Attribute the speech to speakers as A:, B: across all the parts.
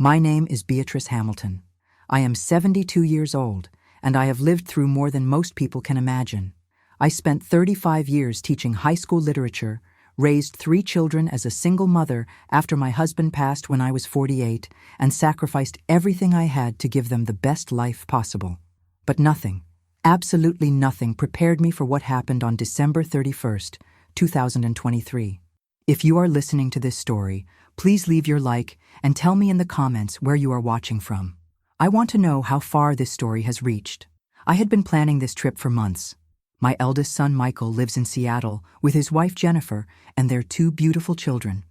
A: My name is Beatrice Hamilton. I am 72 years old, and I have lived through more than most people can imagine. I spent 35 years teaching high school literature, raised 3 children as a single mother after my husband passed when I was 48, and sacrificed everything I had to give them the best life possible. But nothing, absolutely nothing, prepared me for what happened on December 31st, 2023. If you are listening to this story, please leave your like and tell me in the comments where you are watching from. I want to know how far this story has reached. I had been planning this trip for months. My eldest son Michael lives in Seattle with his wife Jennifer and their 2 beautiful children.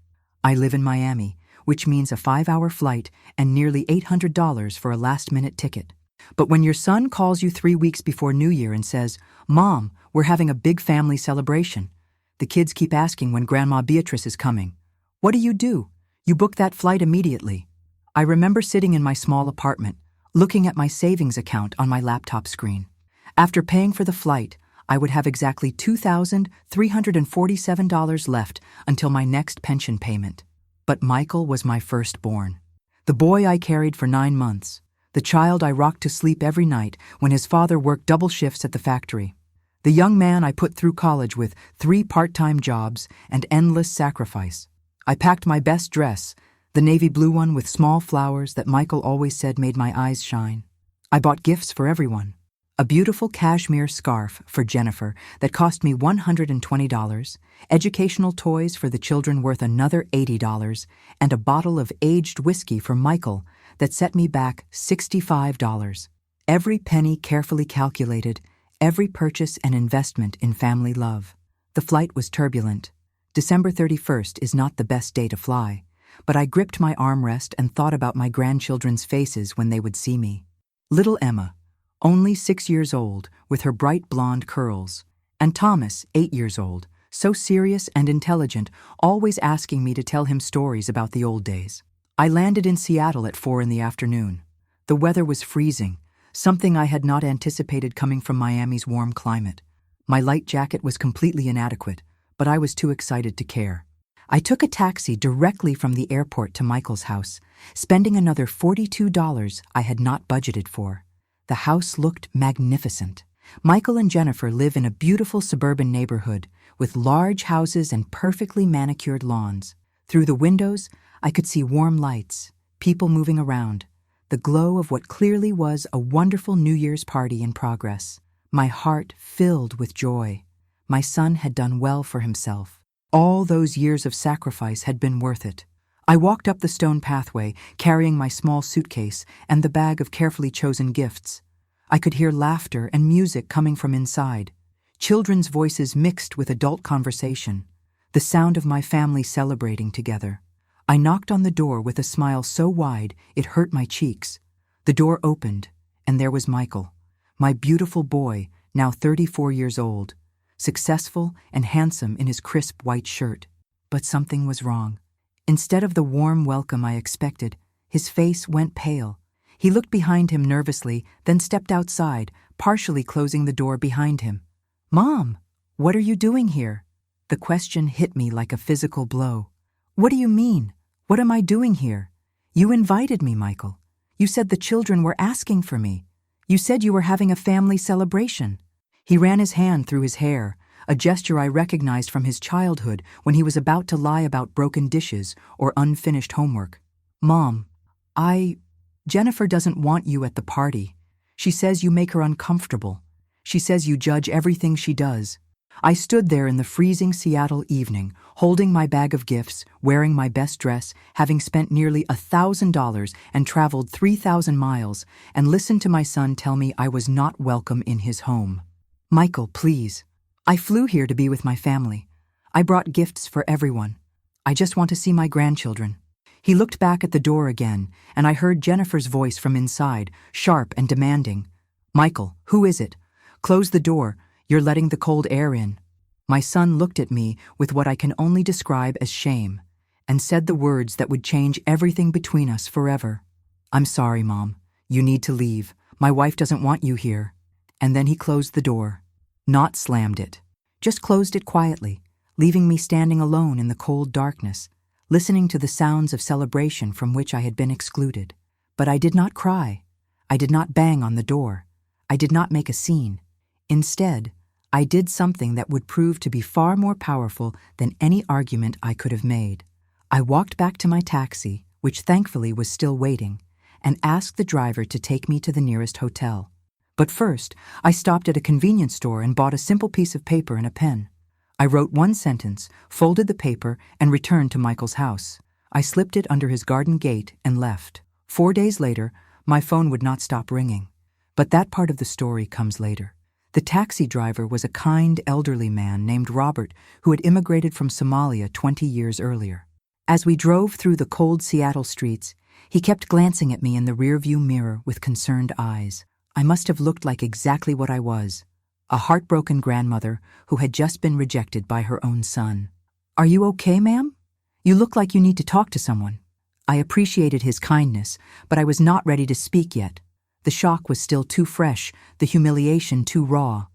A: I live in Miami, which means a 5-hour flight and nearly $800 for a last-minute ticket. But when your son calls you 3 weeks before New Year and says, "Mom, we're having a big family celebration," the kids keep asking when Grandma Beatrice is coming. What do? You book that flight immediately. I remember sitting in my small apartment, looking at my savings account on my laptop screen. After paying for the flight, I would have exactly $2,347 left until my next pension payment. But Michael was my firstborn. The boy I carried for 9 months. The child I rocked to sleep every night when his father worked double shifts at the factory. The young man I put through college with 3 part-time jobs and endless sacrifice. I packed my best dress, the navy blue one with small flowers that Michael always said made my eyes shine. I bought gifts for everyone. A beautiful cashmere scarf for Jennifer that cost me $120, educational toys for the children worth another $80, and a bottle of aged whiskey for Michael that set me back $65. Every penny carefully calculated, every purchase an investment in family love. The flight was turbulent. December 31st is not the best day to fly, but I gripped my armrest and thought about my grandchildren's faces when they would see me. Little Emma, only 6 years old, with her bright blonde curls, and Thomas, 8 years old, so serious and intelligent, always asking me to tell him stories about the old days. I landed in Seattle at 4 in the afternoon. The weather was freezing, something I had not anticipated coming from Miami's warm climate. My light jacket was completely inadequate, but I was too excited to care. I took a taxi directly from the airport to Michael's house, spending another $42 I had not budgeted for. The house looked magnificent. Michael and Jennifer live in a beautiful suburban neighborhood with large houses and perfectly manicured lawns. Through the windows, I could see warm lights, people moving around, the glow of what clearly was a wonderful New Year's party in progress. My heart filled with joy. My son had done well for himself. All those years of sacrifice had been worth it. I walked up the stone pathway, carrying my small suitcase and the bag of carefully chosen gifts. I could hear laughter and music coming from inside, children's voices mixed with adult conversation, the sound of my family celebrating together. I knocked on the door with a smile so wide it hurt my cheeks. The door opened, and there was Michael, my beautiful boy, now 34 years old, successful and handsome in his crisp white shirt. But something was wrong. Instead of the warm welcome I expected, his face went pale. He looked behind him nervously, then stepped outside, partially closing the door behind him. "Mom, what are you doing here?" The question hit me like a physical blow. "What do you mean? What am I doing here? You invited me, Michael. You said the children were asking for me. You said you were having a family celebration." He ran his hand through his hair, a gesture I recognized from his childhood when he was about to lie about broken dishes or unfinished homework. "Mom, Jennifer doesn't want you at the party. She says you make her uncomfortable. She says you judge everything she does." I stood there in the freezing Seattle evening, holding my bag of gifts, wearing my best dress, having spent nearly $1,000 and traveled 3,000 miles, and listened to my son tell me I was not welcome in his home. "Michael, please. I flew here to be with my family. I brought gifts for everyone. I just want to see my grandchildren." He looked back at the door again, and I heard Jennifer's voice from inside, sharp and demanding. "Michael, who is it? Close the door. You're letting the cold air in." My son looked at me with what I can only describe as shame, and said the words that would change everything between us forever. "I'm sorry, Mom. You need to leave. My wife doesn't want you here." And then he closed the door. Not slammed it. Just closed it quietly, leaving me standing alone in the cold darkness, listening to the sounds of celebration from which I had been excluded. But I did not cry. I did not bang on the door. I did not make a scene. Instead, I did something that would prove to be far more powerful than any argument I could have made. I walked back to my taxi, which thankfully was still waiting, and asked the driver to take me to the nearest hotel. But first, I stopped at a convenience store and bought a simple piece of paper and a pen. I wrote one sentence, folded the paper, and returned to Michael's house. I slipped it under his garden gate and left. 4 days later, my phone would not stop ringing. But that part of the story comes later. The taxi driver was a kind, elderly man named Robert who had immigrated from Somalia 20 years earlier. As we drove through the cold Seattle streets, he kept glancing at me in the rearview mirror with concerned eyes. I must have looked like exactly what I was, a heartbroken grandmother who had just been rejected by her own son. "Are you okay, ma'am? You look like you need to talk to someone." I appreciated his kindness, but I was not ready to speak yet. The shock was still too fresh, the humiliation too raw.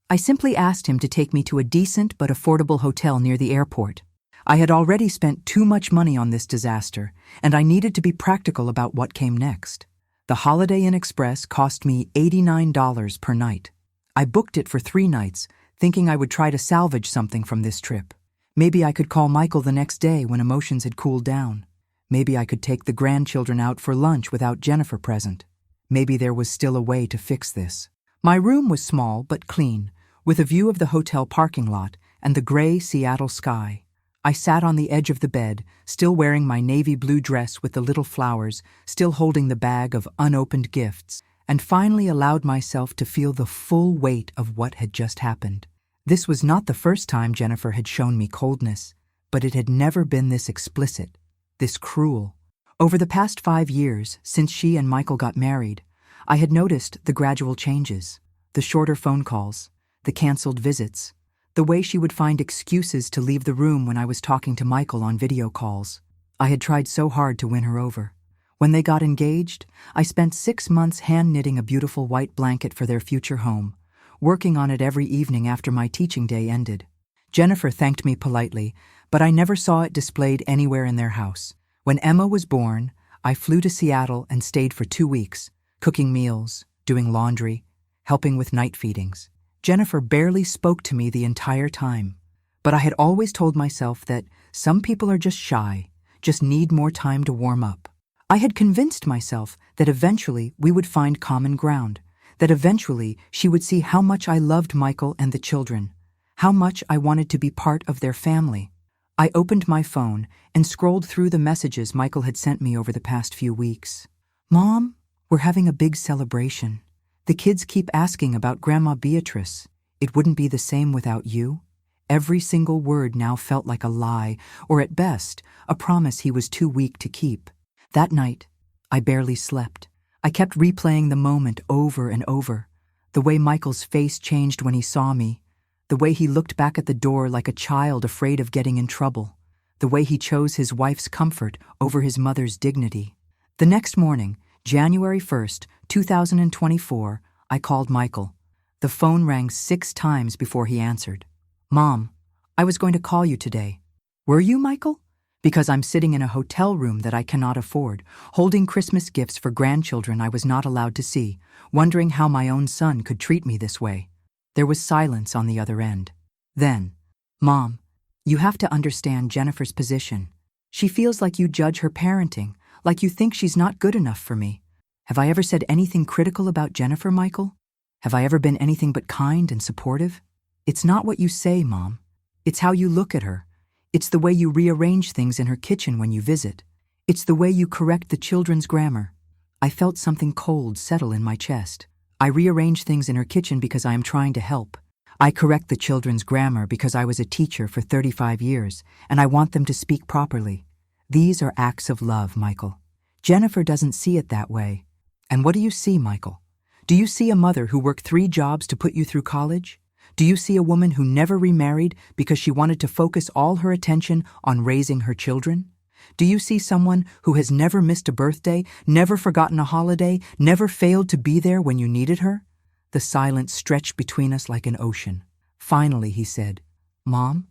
A: I simply asked him to take me to a decent but affordable hotel near the airport. I had already spent too much money on this disaster, and I needed to be practical about what came next. The Holiday Inn Express cost me $89 per night. I booked it for 3 nights, thinking I would try to salvage something from this trip. Maybe I could call Michael the next day when emotions had cooled down. Maybe I could take the grandchildren out for lunch without Jennifer present. Maybe there was still a way to fix this. My room was small but clean, with a view of the hotel parking lot and the gray Seattle sky. I sat on the edge of the bed, still wearing my navy blue dress with the little flowers, still holding the bag of unopened gifts, and finally allowed myself to feel the full weight of what had just happened. This was not the first time Jennifer had shown me coldness, but it had never been this explicit, this cruel. Over the past 5 years, since she and Michael got married, I had noticed the gradual changes, the shorter phone calls, the canceled visits, the way she would find excuses to leave the room when I was talking to Michael on video calls. I had tried so hard to win her over. When they got engaged, I spent 6 months hand-knitting a beautiful white blanket for their future home, working on it every evening after my teaching day ended. Jennifer thanked me politely, but I never saw it displayed anywhere in their house. When Emma was born, I flew to Seattle and stayed for 2 weeks, cooking meals, doing laundry, helping with night feedings. Jennifer barely spoke to me the entire time, but I had always told myself that some people are just shy, just need more time to warm up. I had convinced myself that eventually we would find common ground, that eventually she would see how much I loved Michael and the children, how much I wanted to be part of their family. I opened my phone and scrolled through the messages Michael had sent me over the past few weeks. "Mom, we're having a big celebration. The kids keep asking about Grandma Beatrice. It wouldn't be the same without you." Every single word now felt like a lie, or at best, a promise he was too weak to keep. That night, I barely slept. I kept replaying the moment over and over. The way Michael's face changed when he saw me. The way he looked back at the door like a child afraid of getting in trouble. The way he chose his wife's comfort over his mother's dignity. The next morning, January 1st, 2024, I called Michael. The phone rang 6 times before he answered. "Mom, I was going to call you today." "Were you, Michael?" "Because I'm sitting in a hotel room that I cannot afford, holding Christmas gifts for grandchildren I was not allowed to see, wondering how my own son could treat me this way." There was silence on the other end. Then, "Mom, you have to understand Jennifer's position. She feels like you judge her parenting, like you think she's not good enough for me." Have I ever said anything critical about Jennifer, Michael? Have I ever been anything but kind and supportive? It's not what you say, Mom. It's how you look at her. It's the way you rearrange things in her kitchen when you visit. It's the way you correct the children's grammar. I felt something cold settle in my chest. I rearrange things in her kitchen because I am trying to help. I correct the children's grammar because I was a teacher for 35 years, and I want them to speak properly. These are acts of love, Michael. Jennifer doesn't see it that way. And what do you see, Michael? Do you see a mother who worked 3 jobs to put you through college? Do you see a woman who never remarried because she wanted to focus all her attention on raising her children? Do you see someone who has never missed a birthday, never forgotten a holiday, never failed to be there when you needed her? The silence stretched between us like an ocean. Finally, he said, "Mom,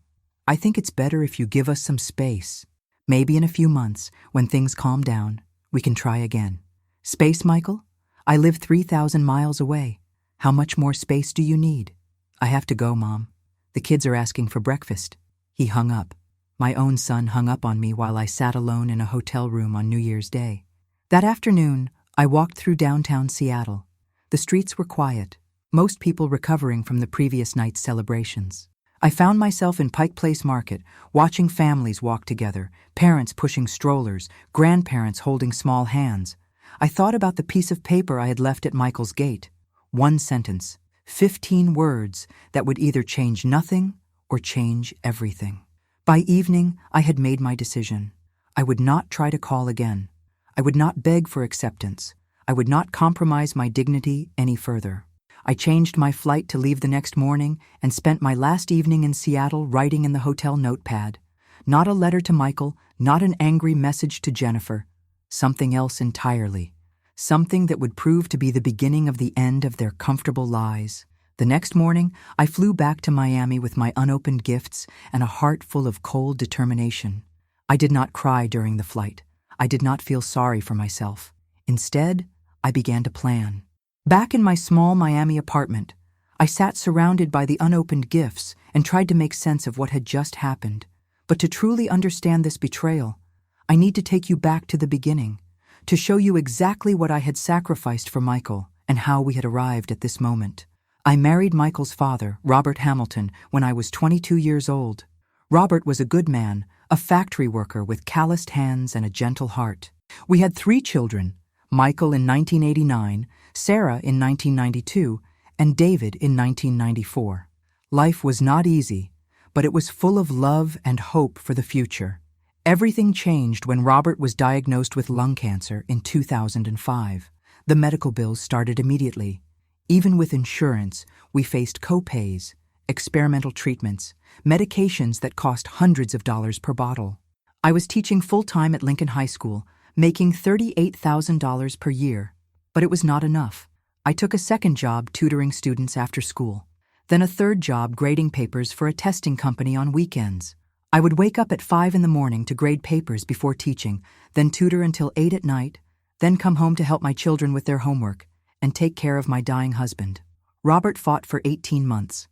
A: I think it's better if you give us some space. Maybe in a few months, when things calm down, we can try again. Space, Michael? I live 3,000 miles away. How much more space do you need? I have to go, Mom. The kids are asking for breakfast. He hung up. My own son hung up on me while I sat alone in a hotel room on New Year's Day. That afternoon, I walked through downtown Seattle. The streets were quiet, most people recovering from the previous night's celebrations. I found myself in Pike Place Market, watching families walk together, parents pushing strollers, grandparents holding small hands. I thought about the piece of paper I had left at Michael's gate. One sentence, 15 words that would either change nothing or change everything. By evening, I had made my decision. I would not try to call again. I would not beg for acceptance. I would not compromise my dignity any further. I changed my flight to leave the next morning and spent my last evening in Seattle writing in the hotel notepad. Not a letter to Michael, not an angry message to Jennifer. Something else entirely. Something that would prove to be the beginning of the end of their comfortable lies. The next morning, I flew back to Miami with my unopened gifts and a heart full of cold determination. I did not cry during the flight. I did not feel sorry for myself. Instead, I began to plan. Back in my small Miami apartment, I sat surrounded by the unopened gifts and tried to make sense of what had just happened. But to truly understand this betrayal, I need to take you back to the beginning, to show you exactly what I had sacrificed for Michael and how we had arrived at this moment. I married Michael's father, Robert Hamilton, when I was 22 years old. Robert was a good man, a factory worker with calloused hands and a gentle heart. We had 3 children, Michael in 1989, Sarah in 1992, and David in 1994. Life was not easy, but it was full of love and hope for the future. Everything changed when Robert was diagnosed with lung cancer in 2005. The medical bills started immediately. Even with insurance, we faced co-pays, experimental treatments, medications that cost hundreds of dollars per bottle. I was teaching full-time at Lincoln High School, making $38,000 per year, but it was not enough. I took a second job tutoring students after school, then a third job grading papers for a testing company on weekends. I would wake up at 5 in the morning to grade papers before teaching, then tutor until 8 at night, then come home to help my children with their homework and take care of my dying husband. Robert fought for 18 months.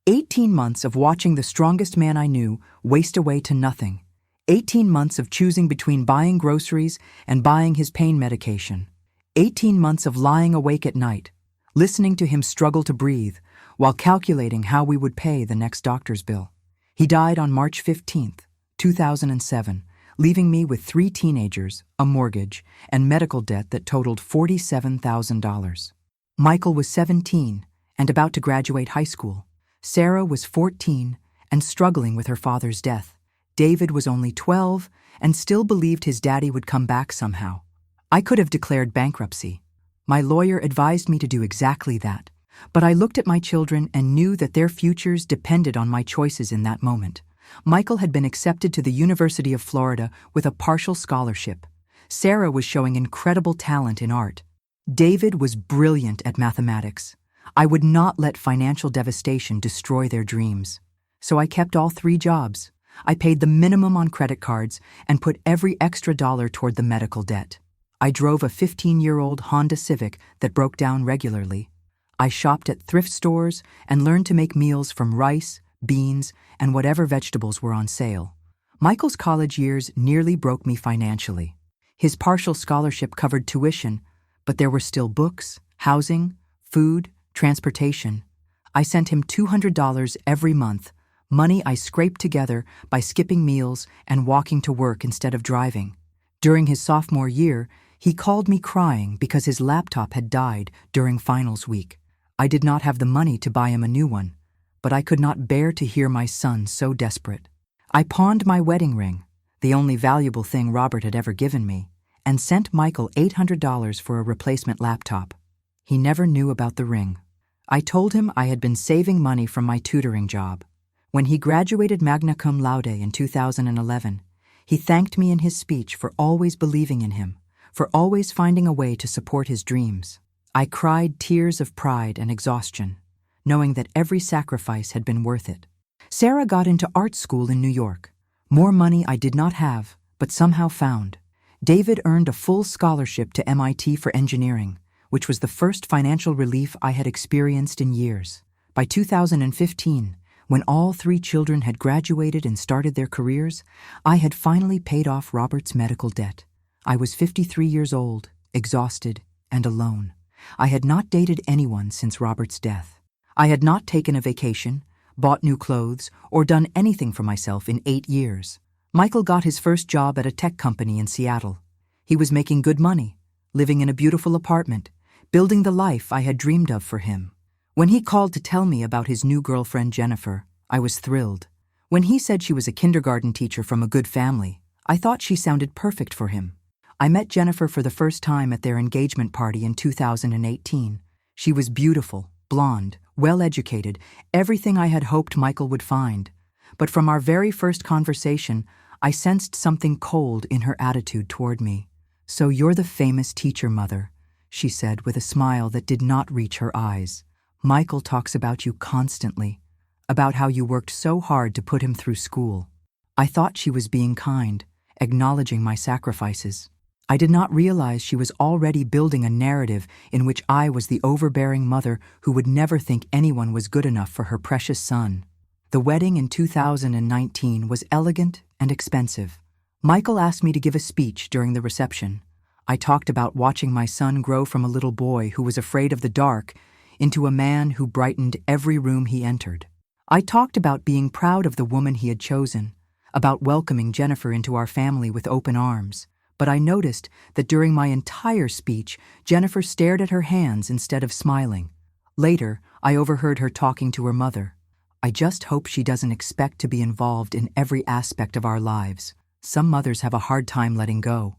A: 18 months of watching the strongest man I knew waste away to nothing. 18 months of choosing between buying groceries and buying his pain medication. 18 months of lying awake at night, listening to him struggle to breathe while calculating how we would pay the next doctor's bill. He died on March 15th, 2007, leaving me with 3 teenagers, a mortgage, and medical debt that totaled $47,000. Michael was 17 and about to graduate high school. Sarah was 14 and struggling with her father's death. David was only 12 and still believed his daddy would come back somehow. I could have declared bankruptcy. My lawyer advised me to do exactly that, but I looked at my children and knew that their futures depended on my choices in that moment. Michael had been accepted to the University of Florida with a partial scholarship. Sarah was showing incredible talent in art. David was brilliant at mathematics. I would not let financial devastation destroy their dreams. So I kept all 3 jobs. I paid the minimum on credit cards and put every extra dollar toward the medical debt. I drove a 15-year-old Honda Civic that broke down regularly. I shopped at thrift stores and learned to make meals from rice, beans, and whatever vegetables were on sale. Michael's college years nearly broke me financially. His partial scholarship covered tuition, but there were still books, housing, food, transportation. I sent him $200 every month, money I scraped together by skipping meals and walking to work instead of driving. During his sophomore year, he called me crying because his laptop had died during finals week. I did not have the money to buy him a new one, but I could not bear to hear my son so desperate. I pawned my wedding ring, the only valuable thing Robert had ever given me, and sent Michael $800 for a replacement laptop. He never knew about the ring. I told him I had been saving money from my tutoring job. When he graduated magna cum laude in 2011, he thanked me in his speech for always believing in him, for always finding a way to support his dreams. I cried tears of pride and exhaustion, knowing that every sacrifice had been worth it. Sarah got into art school in New York. More money I did not have, but somehow found. David earned a full scholarship to MIT for engineering, which was the first financial relief I had experienced in years. By 2015, when all 3 children had graduated and started their careers, I had finally paid off Robert's medical debt. I was 53 years old, exhausted, and alone. I had not dated anyone since Robert's death. I had not taken a vacation, bought new clothes, or done anything for myself in 8 years. Michael got his first job at a tech company in Seattle. He was making good money, living in a beautiful apartment, building the life I had dreamed of for him. When he called to tell me about his new girlfriend Jennifer, I was thrilled. When he said she was a kindergarten teacher from a good family, I thought she sounded perfect for him. I met Jennifer for the first time at their engagement party in 2018. She was beautiful, blonde, well-educated, everything I had hoped Michael would find. But from our very first conversation, I sensed something cold in her attitude toward me. "So you're the famous teacher, Mother," she said with a smile that did not reach her eyes. "Michael talks about you constantly, about how you worked so hard to put him through school." I thought she was being kind, acknowledging my sacrifices. I did not realize she was already building a narrative in which I was the overbearing mother who would never think anyone was good enough for her precious son. The wedding in 2019 was elegant and expensive. Michael asked me to give a speech during the reception. I talked about watching my son grow from a little boy who was afraid of the dark into a man who brightened every room he entered. I talked about being proud of the woman he had chosen, about welcoming Jennifer into our family with open arms. But I noticed that during my entire speech, Jennifer stared at her hands instead of smiling. Later, I overheard her talking to her mother. "I just hope she doesn't expect to be involved in every aspect of our lives. Some mothers have a hard time letting go."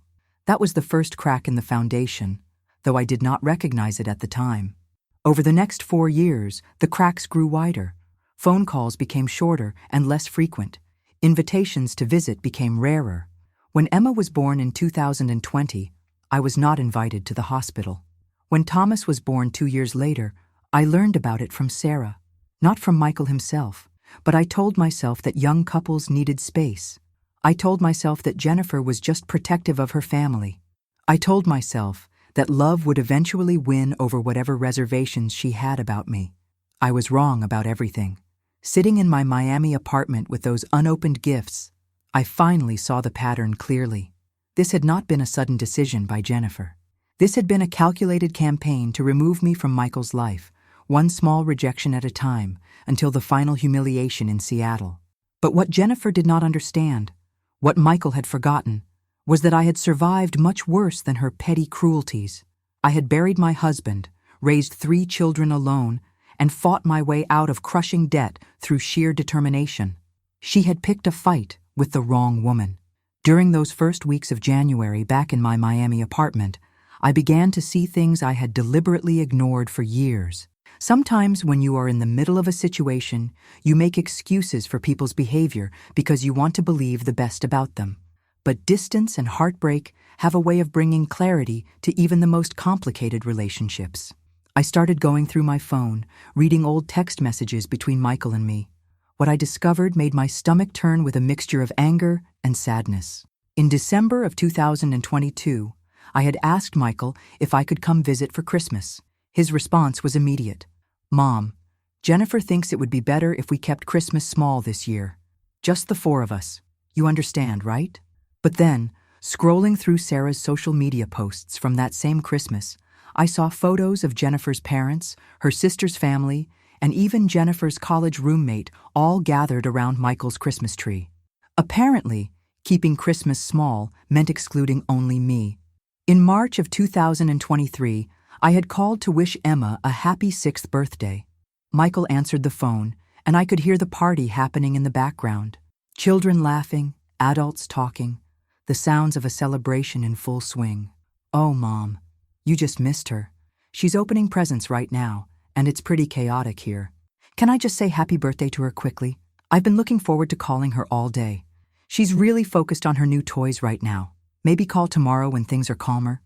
A: That was the first crack in the foundation, though I did not recognize it at the time. Over the next 4 years, the cracks grew wider. Phone calls became shorter and less frequent. Invitations to visit became rarer. When Emma was born in 2020, I was not invited to the hospital. When Thomas was born 2 years later, I learned about it from Sarah. Not from Michael himself, but I told myself that young couples needed space. I told myself that Jennifer was just protective of her family. I told myself that love would eventually win over whatever reservations she had about me. I was wrong about everything. Sitting in my Miami apartment with those unopened gifts, I finally saw the pattern clearly. This had not been a sudden decision by Jennifer. This had been a calculated campaign to remove me from Michael's life, one small rejection at a time, until the final humiliation in Seattle. But what Jennifer did not understand, what Michael had forgotten, was that I had survived much worse than her petty cruelties. I had buried my husband, raised 3 children alone, and fought my way out of crushing debt through sheer determination. She had picked a fight with the wrong woman. During those first weeks of January back in my Miami apartment, I began to see things I had deliberately ignored for years. Sometimes when you are in the middle of a situation, you make excuses for people's behavior because you want to believe the best about them. But distance and heartbreak have a way of bringing clarity to even the most complicated relationships. I started going through my phone, reading old text messages between Michael and me. What I discovered made my stomach turn with a mixture of anger and sadness. In December of 2022, I had asked Michael if I could come visit for Christmas. His response was immediate. "Mom, Jennifer thinks it would be better if we kept Christmas small this year. Just the 4 of us. You understand, right?" But then, scrolling through Sarah's social media posts from that same Christmas, I saw photos of Jennifer's parents, her sister's family, and even Jennifer's college roommate all gathered around Michael's Christmas tree. Apparently, keeping Christmas small meant excluding only me. In March of 2023, I had called to wish Emma a happy 6th birthday. Michael answered the phone, and I could hear the party happening in the background. Children laughing, adults talking, the sounds of a celebration in full swing. "Oh, Mom, you just missed her. She's opening presents right now, and it's pretty chaotic here. Can I just say happy birthday to her quickly? I've been looking forward to calling her all day. She's really focused on her new toys right now. Maybe call tomorrow when things are calmer."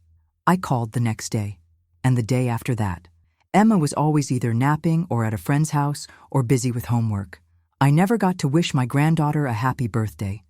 A: I called the next day, and the day after that. Emma was always either napping or at a friend's house or busy with homework. I never got to wish my granddaughter a happy birthday,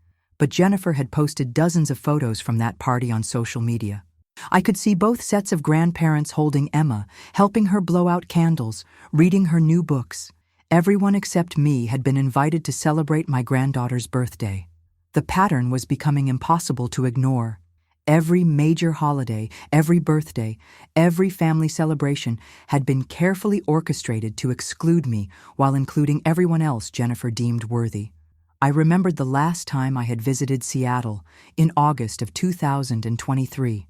A: but Jennifer had posted dozens of photos from that party on social media. I could see both sets of grandparents holding Emma, helping her blow out candles, reading her new books. Everyone except me had been invited to celebrate my granddaughter's birthday. The pattern was becoming impossible to ignore. Every major holiday, every birthday, every family celebration had been carefully orchestrated to exclude me while including everyone else Jennifer deemed worthy. I remembered the last time I had visited Seattle, in August of 2023.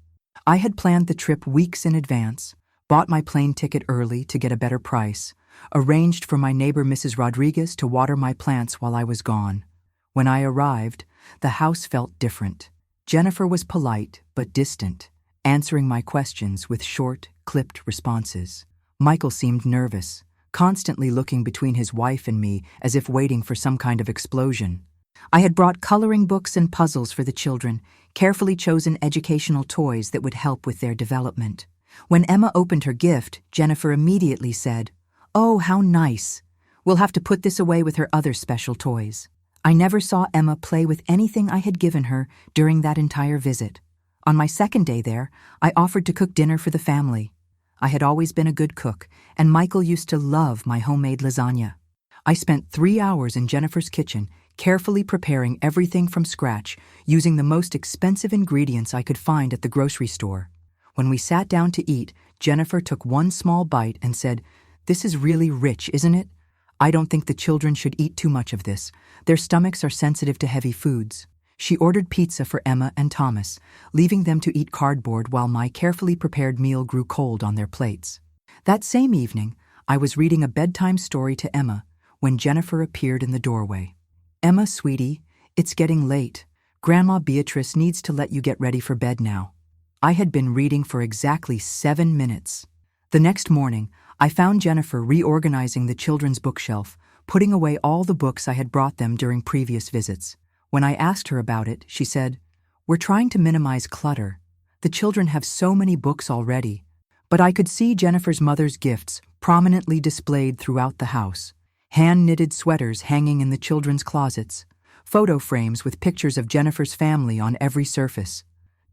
A: I had planned the trip weeks in advance, bought my plane ticket early to get a better price, arranged for my neighbor Mrs. Rodriguez to water my plants while I was gone. When I arrived, the house felt different. Jennifer was polite but distant, answering my questions with short, clipped responses. Michael seemed nervous, constantly looking between his wife and me as if waiting for some kind of explosion. I had brought coloring books and puzzles for the children, carefully chosen educational toys that would help with their development. When Emma opened her gift, Jennifer immediately said, "Oh, how nice. We'll have to put this away with her other special toys." I never saw Emma play with anything I had given her during that entire visit. On my second day there, I offered to cook dinner for the family. I had always been a good cook, and Michael used to love my homemade lasagna. I spent 3 hours in Jennifer's kitchen, carefully preparing everything from scratch, using the most expensive ingredients I could find at the grocery store. When we sat down to eat, Jennifer took one small bite and said, "This is really rich, isn't it? I don't think the children should eat too much of this. Their stomachs are sensitive to heavy foods." She ordered pizza for Emma and Thomas, leaving them to eat cardboard while my carefully prepared meal grew cold on their plates. That same evening, I was reading a bedtime story to Emma when Jennifer appeared in the doorway. "Emma, sweetie, it's getting late. Grandma Beatrice needs to let you get ready for bed now." I had been reading for exactly 7 minutes. The next morning, I found Jennifer reorganizing the children's bookshelf, putting away all the books I had brought them during previous visits. When I asked her about it, she said, "We're trying to minimize clutter. The children have so many books already." But I could see Jennifer's mother's gifts prominently displayed throughout the house. Hand-knitted sweaters hanging in the children's closets, photo frames with pictures of Jennifer's family on every surface,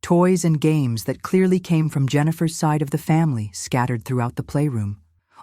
A: toys and games that clearly came from Jennifer's side of the family scattered throughout the playroom.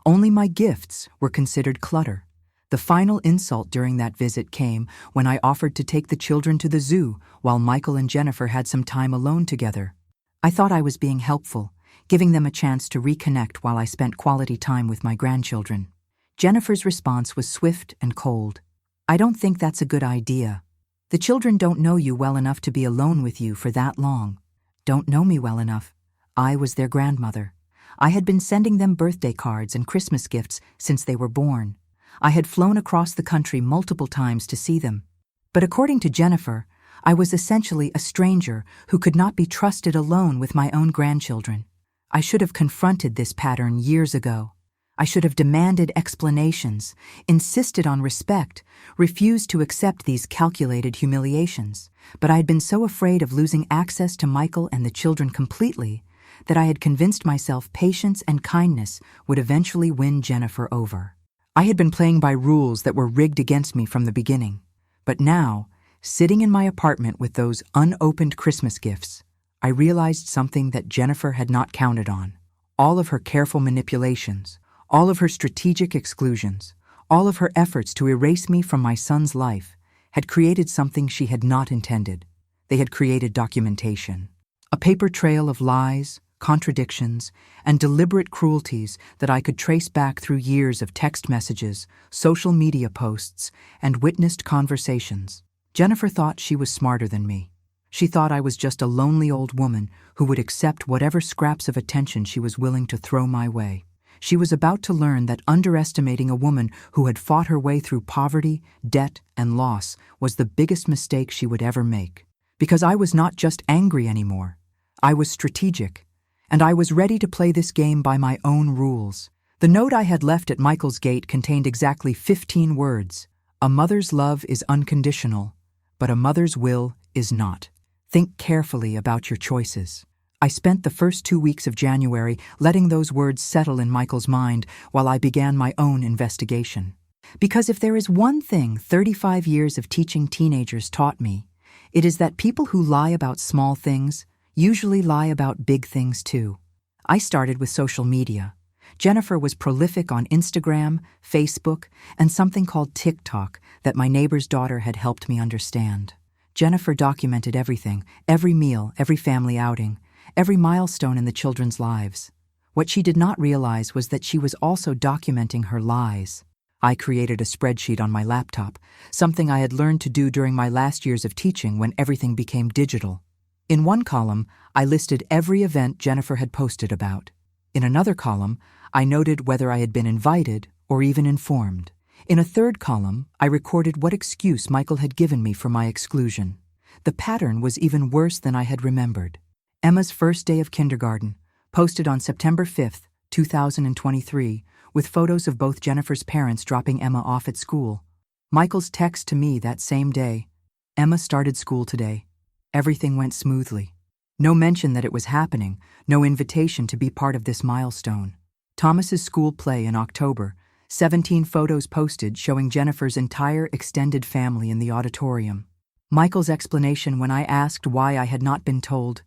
A: Only my gifts were considered clutter. The final insult during that visit came when I offered to take the children to the zoo while Michael and Jennifer had some time alone together. I thought I was being helpful, giving them a chance to reconnect while I spent quality time with my grandchildren. Jennifer's response was swift and cold. "I don't think that's a good idea. The children don't know you well enough to be alone with you for that long." Don't know me well enough. I was their grandmother. I had been sending them birthday cards and Christmas gifts since they were born. I had flown across the country multiple times to see them. But according to Jennifer, I was essentially a stranger who could not be trusted alone with my own grandchildren. I should have confronted this pattern years ago. I should have demanded explanations, insisted on respect, refused to accept these calculated humiliations. But I had been so afraid of losing access to Michael and the children completely that I had convinced myself patience and kindness would eventually win Jennifer over. I had been playing by rules that were rigged against me from the beginning. But now, sitting in my apartment with those unopened Christmas gifts, I realized something that Jennifer had not counted on. All of her careful manipulations, all of her strategic exclusions, all of her efforts to erase me from my son's life had created something she had not intended. They had created documentation. A paper trail of lies, contradictions, and deliberate cruelties that I could trace back through years of text messages, social media posts, and witnessed conversations. Jennifer thought she was smarter than me. She thought I was just a lonely old woman who would accept whatever scraps of attention she was willing to throw my way. She was about to learn that underestimating a woman who had fought her way through poverty, debt, and loss was the biggest mistake she would ever make. Because I was not just angry anymore. I was strategic, and I was ready to play this game by my own rules. The note I had left at Michael's gate contained exactly 15 words. "A mother's love is unconditional, but a mother's will is not. Think carefully about your choices." I spent the first 2 weeks of January letting those words settle in Michael's mind while I began my own investigation. Because if there is one thing 35 years of teaching teenagers taught me, It is that people who lie about small things usually lie about big things too. I started with social media. Jennifer was prolific on Instagram, Facebook, and something called TikTok that my neighbor's daughter had helped me understand. Jennifer documented everything, every meal, every family outing, every milestone in the children's lives. What she did not realize was that she was also documenting her lies. I created a spreadsheet on my laptop, something I had learned to do during my last years of teaching when everything became digital. In one column, I listed every event Jennifer had posted about. In another column, I noted whether I had been invited or even informed. In a third column, I recorded what excuse Michael had given me for my exclusion. The pattern was even worse than I had remembered. Emma's first day of kindergarten, posted on September 5th, 2023, with photos of both Jennifer's parents dropping Emma off at school. Michael's text to me that same day: Emma started school today. Everything went smoothly. No mention that it was happening, no invitation to be part of this milestone. Thomas's school play in October, 17 photos posted showing Jennifer's entire extended family in the auditorium. Michael's explanation when I asked why I had not been told: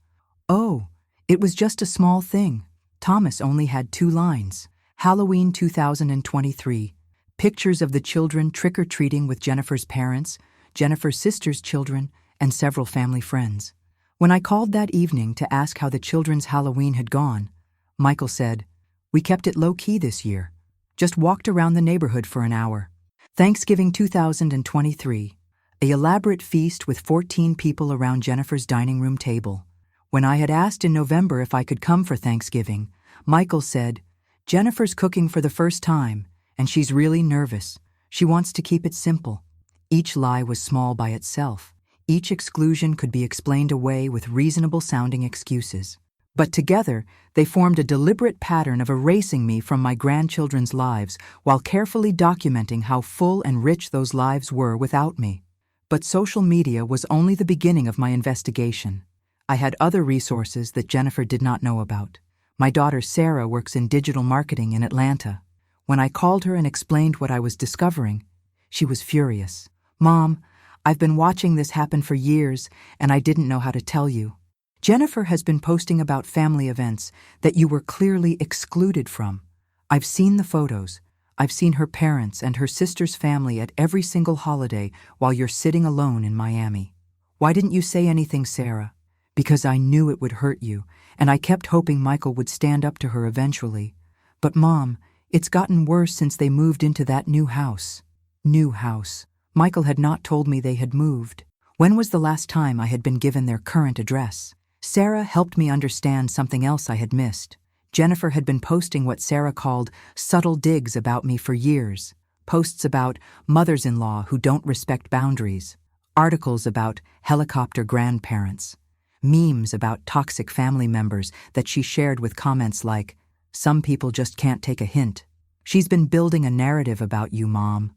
A: "Oh, it was just a small thing." Thomas only had 2 lines. Halloween 2023. Pictures of the children trick-or-treating with Jennifer's parents, Jennifer's sister's children, and several family friends. When I called that evening to ask how the children's Halloween had gone, Michael said, "We kept it low-key this year. Just walked around the neighborhood for an hour." Thanksgiving 2023. An elaborate feast with 14 people around Jennifer's dining room table. When I had asked in November if I could come for Thanksgiving, Michael said, "Jennifer's cooking for the first time, and she's really nervous. She wants to keep it simple." Each lie was small by itself. Each exclusion could be explained away with reasonable-sounding excuses. But together, they formed a deliberate pattern of erasing me from my grandchildren's lives while carefully documenting how full and rich those lives were without me. But social media was only the beginning of my investigation. I had other resources that Jennifer did not know about. My daughter Sarah works in digital marketing in Atlanta. When I called her and explained what I was discovering, she was furious. "Mom, I've been watching this happen for years, and I didn't know how to tell you. Jennifer has been posting about family events that you were clearly excluded from. I've seen the photos. I've seen her parents and her sister's family at every single holiday while you're sitting alone in Miami. Why didn't you say anything, Sarah?" "Because I knew it would hurt you, and I kept hoping Michael would stand up to her eventually. But Mom, it's gotten worse since they moved into that new house." New house. Michael had not told me they had moved. When was the last time I had been given their current address? Sarah helped me understand something else I had missed. Jennifer had been posting what Sarah called subtle digs about me for years. Posts about mothers-in-law who don't respect boundaries. Articles about helicopter grandparents. Memes about toxic family members that she shared with comments like, "Some people just can't take a hint." She's been building a narrative about you, Mom.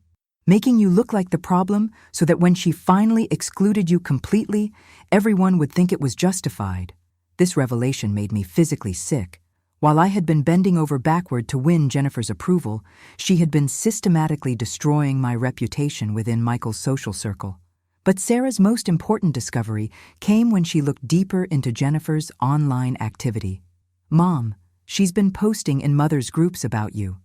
A: Making you look like the problem so that when she finally excluded you completely, everyone would think it was justified. This revelation made me physically sick. While I had been bending over backward to win Jennifer's approval, she had been systematically destroying my reputation within Michael's social circle. But Sarah's most important discovery came when she looked deeper into Jennifer's online activity. "Mom, she's been posting in mothers' groups about you,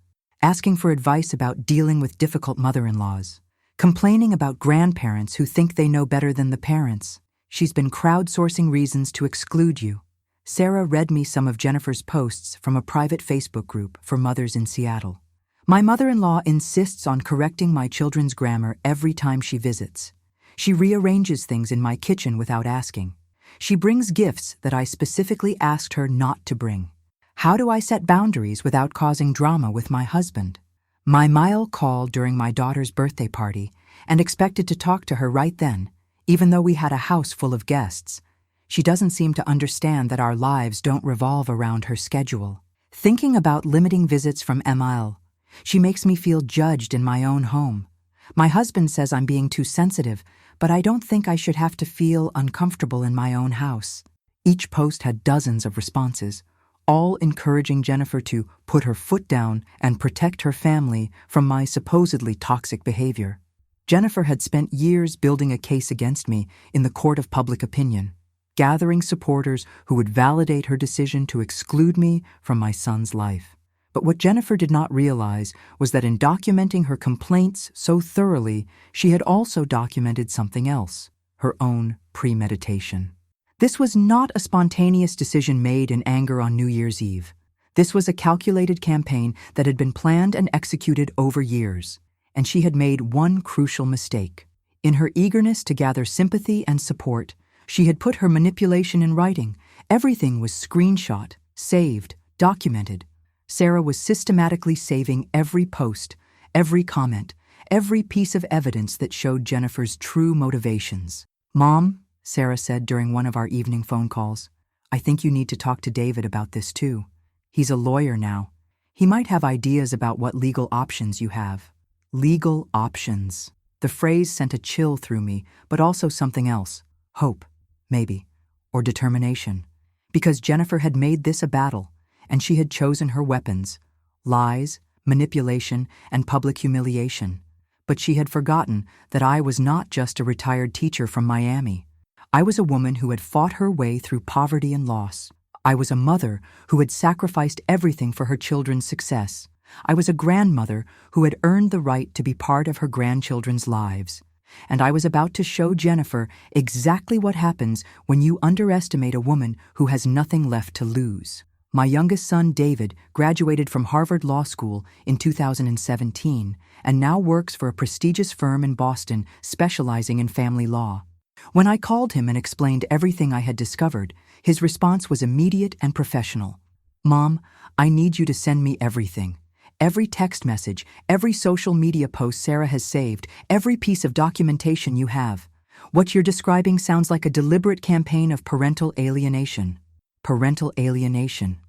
A: asking for advice about dealing with difficult mother-in-laws, complaining about grandparents who think they know better than the parents. She's been crowdsourcing reasons to exclude you." Sarah read me some of Jennifer's posts from a private Facebook group for mothers in Seattle. "My mother-in-law insists on correcting my children's grammar every time she visits. She rearranges things in my kitchen without asking. She brings gifts that I specifically asked her not to bring. How do I set boundaries without causing drama with my husband?" My Mile called during my daughter's birthday party and expected to talk to her right then, even though we had a house full of guests. She doesn't seem to understand that our lives don't revolve around her schedule. Thinking about limiting visits from Emile, she makes me feel judged in my own home. My husband says I'm being too sensitive, but I don't think I should have to feel uncomfortable in my own house. Each post had dozens of responses, all encouraging Jennifer to put her foot down and protect her family from my supposedly toxic behavior. Jennifer had spent years building a case against me in the court of public opinion, gathering supporters who would validate her decision to exclude me from my son's life. But what Jennifer did not realize was that in documenting her complaints so thoroughly, she had also documented something else, her own premeditation. This was not a spontaneous decision made in anger on New Year's Eve. This was a calculated campaign that had been planned and executed over years, and she had made one crucial mistake. In her eagerness to gather sympathy and support, she had put her manipulation in writing. Everything was screenshot, saved, documented. Sarah was systematically saving every post, every comment, every piece of evidence that showed Jennifer's true motivations. "Mom," Sarah said during one of our evening phone calls, "I think you need to talk to David about this too. He's a lawyer now. He might have ideas about what legal options you have." Legal options. The phrase sent a chill through me, but also something else. Hope, maybe, or determination. Because Jennifer had made this a battle, and she had chosen her weapons: lies, manipulation, and public humiliation. But she had forgotten that I was not just a retired teacher from Miami. I was a woman who had fought her way through poverty and loss. I was a mother who had sacrificed everything for her children's success. I was a grandmother who had earned the right to be part of her grandchildren's lives. And I was about to show Jennifer exactly what happens when you underestimate a woman who has nothing left to lose. My youngest son, David, graduated from Harvard Law School in 2017 and now works for a prestigious firm in Boston specializing in family law. When I called him and explained everything I had discovered, his response was immediate and professional. "Mom, I need you to send me everything. Every text message, every social media post Sarah has saved, every piece of documentation you have. What you're describing sounds like a deliberate campaign of parental alienation." Parental alienation.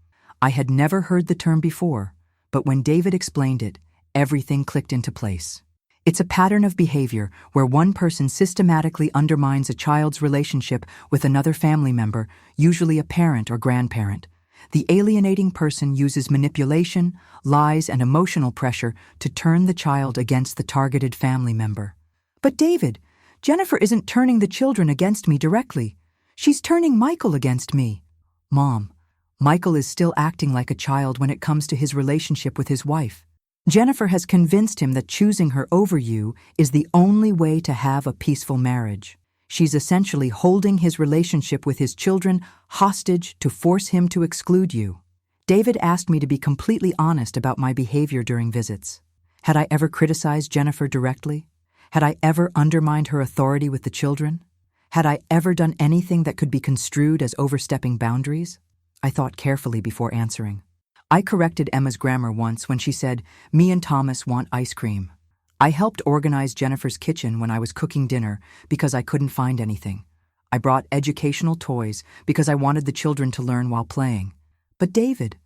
A: I had never heard the term before, but when David explained it, everything clicked into place. It's a pattern of behavior where one person systematically undermines a child's relationship with another family member, usually a parent or grandparent. The alienating person uses manipulation, lies, and emotional pressure to turn the child against the targeted family member. "But David, Jennifer isn't turning the children against me directly. She's turning Michael against me." "Mom, Michael is still acting like a child when it comes to his relationship with his wife. Jennifer has convinced him that choosing her over you is the only way to have a peaceful marriage. She's essentially holding his relationship with his children hostage to force him to exclude you." David asked me to be completely honest about my behavior during visits. Had I ever criticized Jennifer directly? Had I ever undermined her authority with the children? Had I ever done anything that could be construed as overstepping boundaries? I thought carefully before answering. I corrected Emma's grammar once when she said, "Me and Thomas want ice cream." I helped organize Jennifer's kitchen when I was cooking dinner because I couldn't find anything. I brought educational toys because I wanted the children to learn while playing. But David,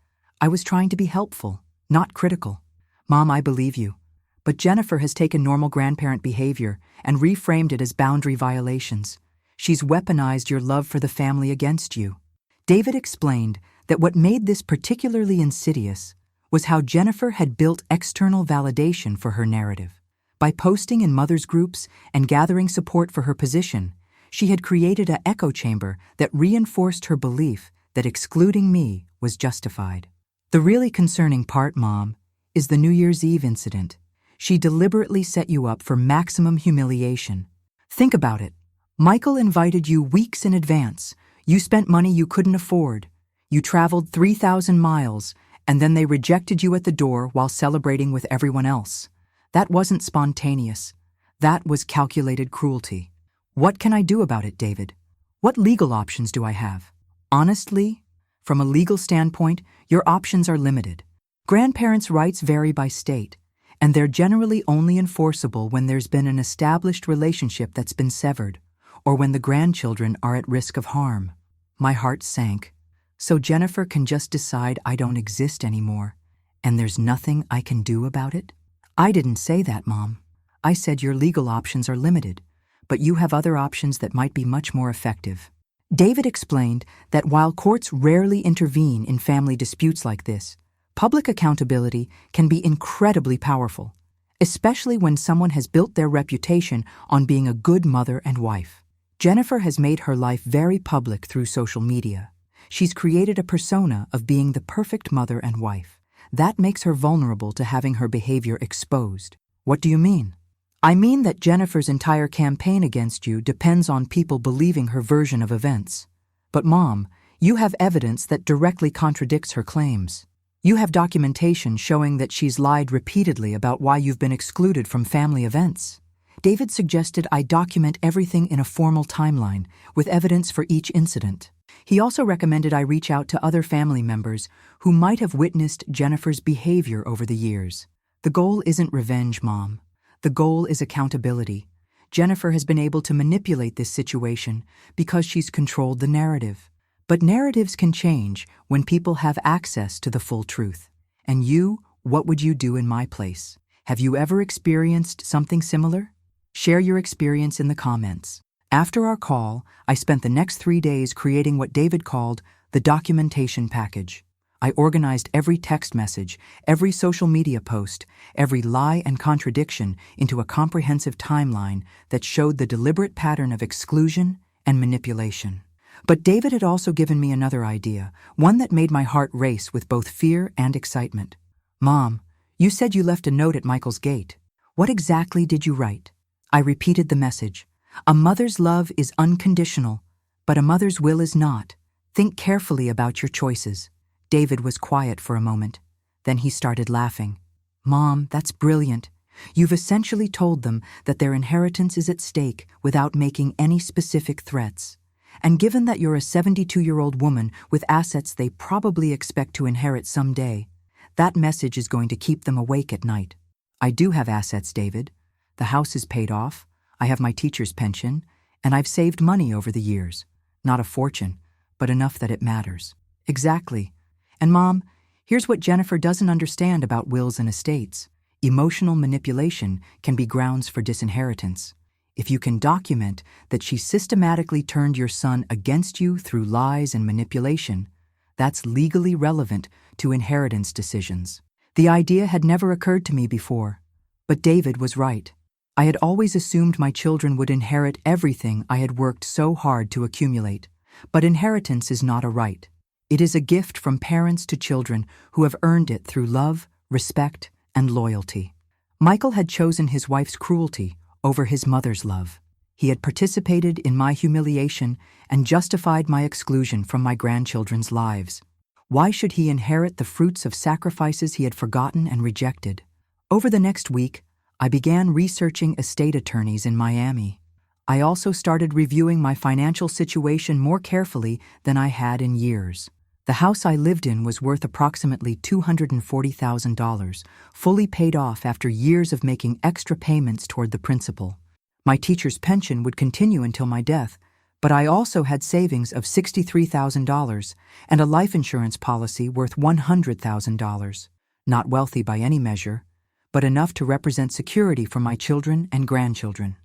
A: I was trying to be helpful, not critical. "Mom, I believe you. But Jennifer has taken normal grandparent behavior and reframed it as boundary violations. She's weaponized your love for the family against you." David explained that what made this particularly insidious was how Jennifer had built external validation for her narrative. By posting in mothers' groups and gathering support for her position, she had created an echo chamber that reinforced her belief that excluding me was justified. The really concerning part, Mom, is the New Year's Eve incident. She deliberately set you up for maximum humiliation. Think about it. Michael invited you weeks in advance. You spent money you couldn't afford. You traveled 3,000 miles, and then they rejected you at the door while celebrating with everyone else. That wasn't spontaneous. That was calculated cruelty. What can I do about it, David? What legal options do I have? Honestly, from a legal standpoint, your options are limited. Grandparents' rights vary by state, and they're generally only enforceable when there's been an established relationship that's been severed, or when the grandchildren are at risk of harm. My heart sank. So Jennifer can just decide I don't exist anymore, and there's nothing I can do about it? I didn't say that, Mom. I said your legal options are limited, but you have other options that might be much more effective. David explained that while courts rarely intervene in family disputes like this, public accountability can be incredibly powerful. especially when someone has built their reputation on being a good mother and wife. Jennifer has made her life very public through social media. She's created a persona of being the perfect mother and wife. That makes her vulnerable to having her behavior exposed. What do you mean? I mean that Jennifer's entire campaign against you depends on people believing her version of events. But Mom, you have evidence that directly contradicts her claims. You have documentation showing that she's lied repeatedly about why you've been excluded from family events. David suggested I document everything in a formal timeline, with evidence for each incident. He also recommended I reach out to other family members who might have witnessed Jennifer's behavior over the years. The goal isn't revenge, Mom. The goal is accountability. Jennifer has been able to manipulate this situation because she's controlled the narrative. But narratives can change when people have access to the full truth. And you, what would you do in my place? Have you ever experienced something similar? Share your experience in the comments. After our call, I spent the next 3 days creating what David called the documentation package. I organized every text message, every social media post, every lie and contradiction into a comprehensive timeline that showed the deliberate pattern of exclusion and manipulation. But David had also given me another idea, one that made my heart race with both fear and excitement. Mom, you said you left a note at Michael's gate. What exactly did you write? I repeated the message. A mother's love is unconditional, but a mother's will is not. Think carefully about your choices. David was quiet for a moment. Then he started laughing. Mom, that's brilliant. You've essentially told them that their inheritance is at stake without making any specific threats. And given that you're a 72-year-old woman with assets they probably expect to inherit someday, that message is going to keep them awake at night. I do have assets, David. The house is paid off, I have my teacher's pension, and I've saved money over the years. Not a fortune, but enough that it matters. Exactly. And Mom, here's what Jennifer doesn't understand about wills and estates. Emotional manipulation can be grounds for disinheritance. If you can document that she systematically turned your son against you through lies and manipulation, that's legally relevant to inheritance decisions. The idea had never occurred to me before, but David was right. I had always assumed my children would inherit everything I had worked so hard to accumulate. But inheritance is not a right. It is a gift from parents to children who have earned it through love, respect, and loyalty. Michael had chosen his wife's cruelty over his mother's love. He had participated in my humiliation and justified my exclusion from my grandchildren's lives. Why should he inherit the fruits of sacrifices he had forgotten and rejected? Over the next week, I began researching estate attorneys in Miami. I also started reviewing my financial situation more carefully than I had in years. The house I lived in was worth approximately $240,000, fully paid off after years of making extra payments toward the principal. My teacher's pension would continue until my death, but I also had savings of $63,000 and a life insurance policy worth $100,000. Not wealthy by any measure, but enough to represent security for my children and grandchildren.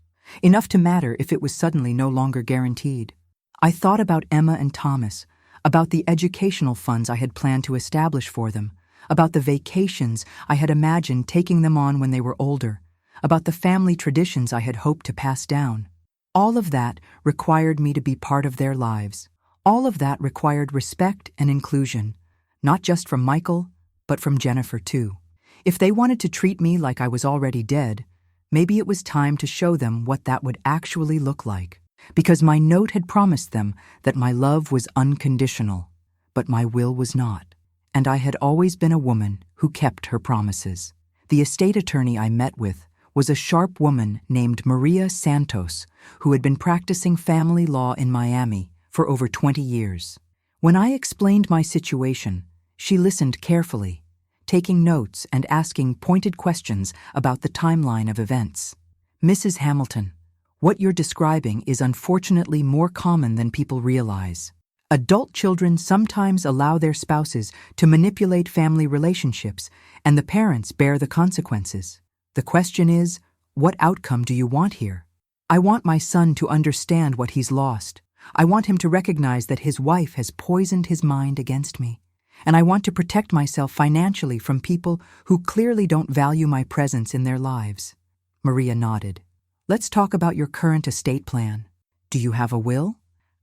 A: Enough to matter if it was suddenly no longer guaranteed. I thought about Emma and Thomas, about the educational funds I had planned to establish for them, about the vacations I had imagined taking them on when they were older, about the family traditions I had hoped to pass down. All of that required me to be part of their lives. All of that required respect and inclusion, not just from Michael, but from Jennifer too. If they wanted to treat me like I was already dead, maybe it was time to show them what that would actually look like. Because my note had promised them that my love was unconditional, but my will was not. And I had always been a woman who kept her promises. The estate attorney I met with was a sharp woman named Maria Santos, who had been practicing family law in Miami for over 20 years. When I explained my situation, she listened carefully, taking notes and asking pointed questions about the timeline of events. Mrs. Hamilton, what you're describing is unfortunately more common than people realize. Adult children sometimes allow their spouses to manipulate family relationships, and the parents bear the consequences. The question is, what outcome do you want here? I want my son to understand what he's lost. I want him to recognize that his wife has poisoned his mind against me. and I want to protect myself financially from people who clearly don't value my presence in their lives." Maria nodded. "Let's talk about your current estate plan. Do you have a will?"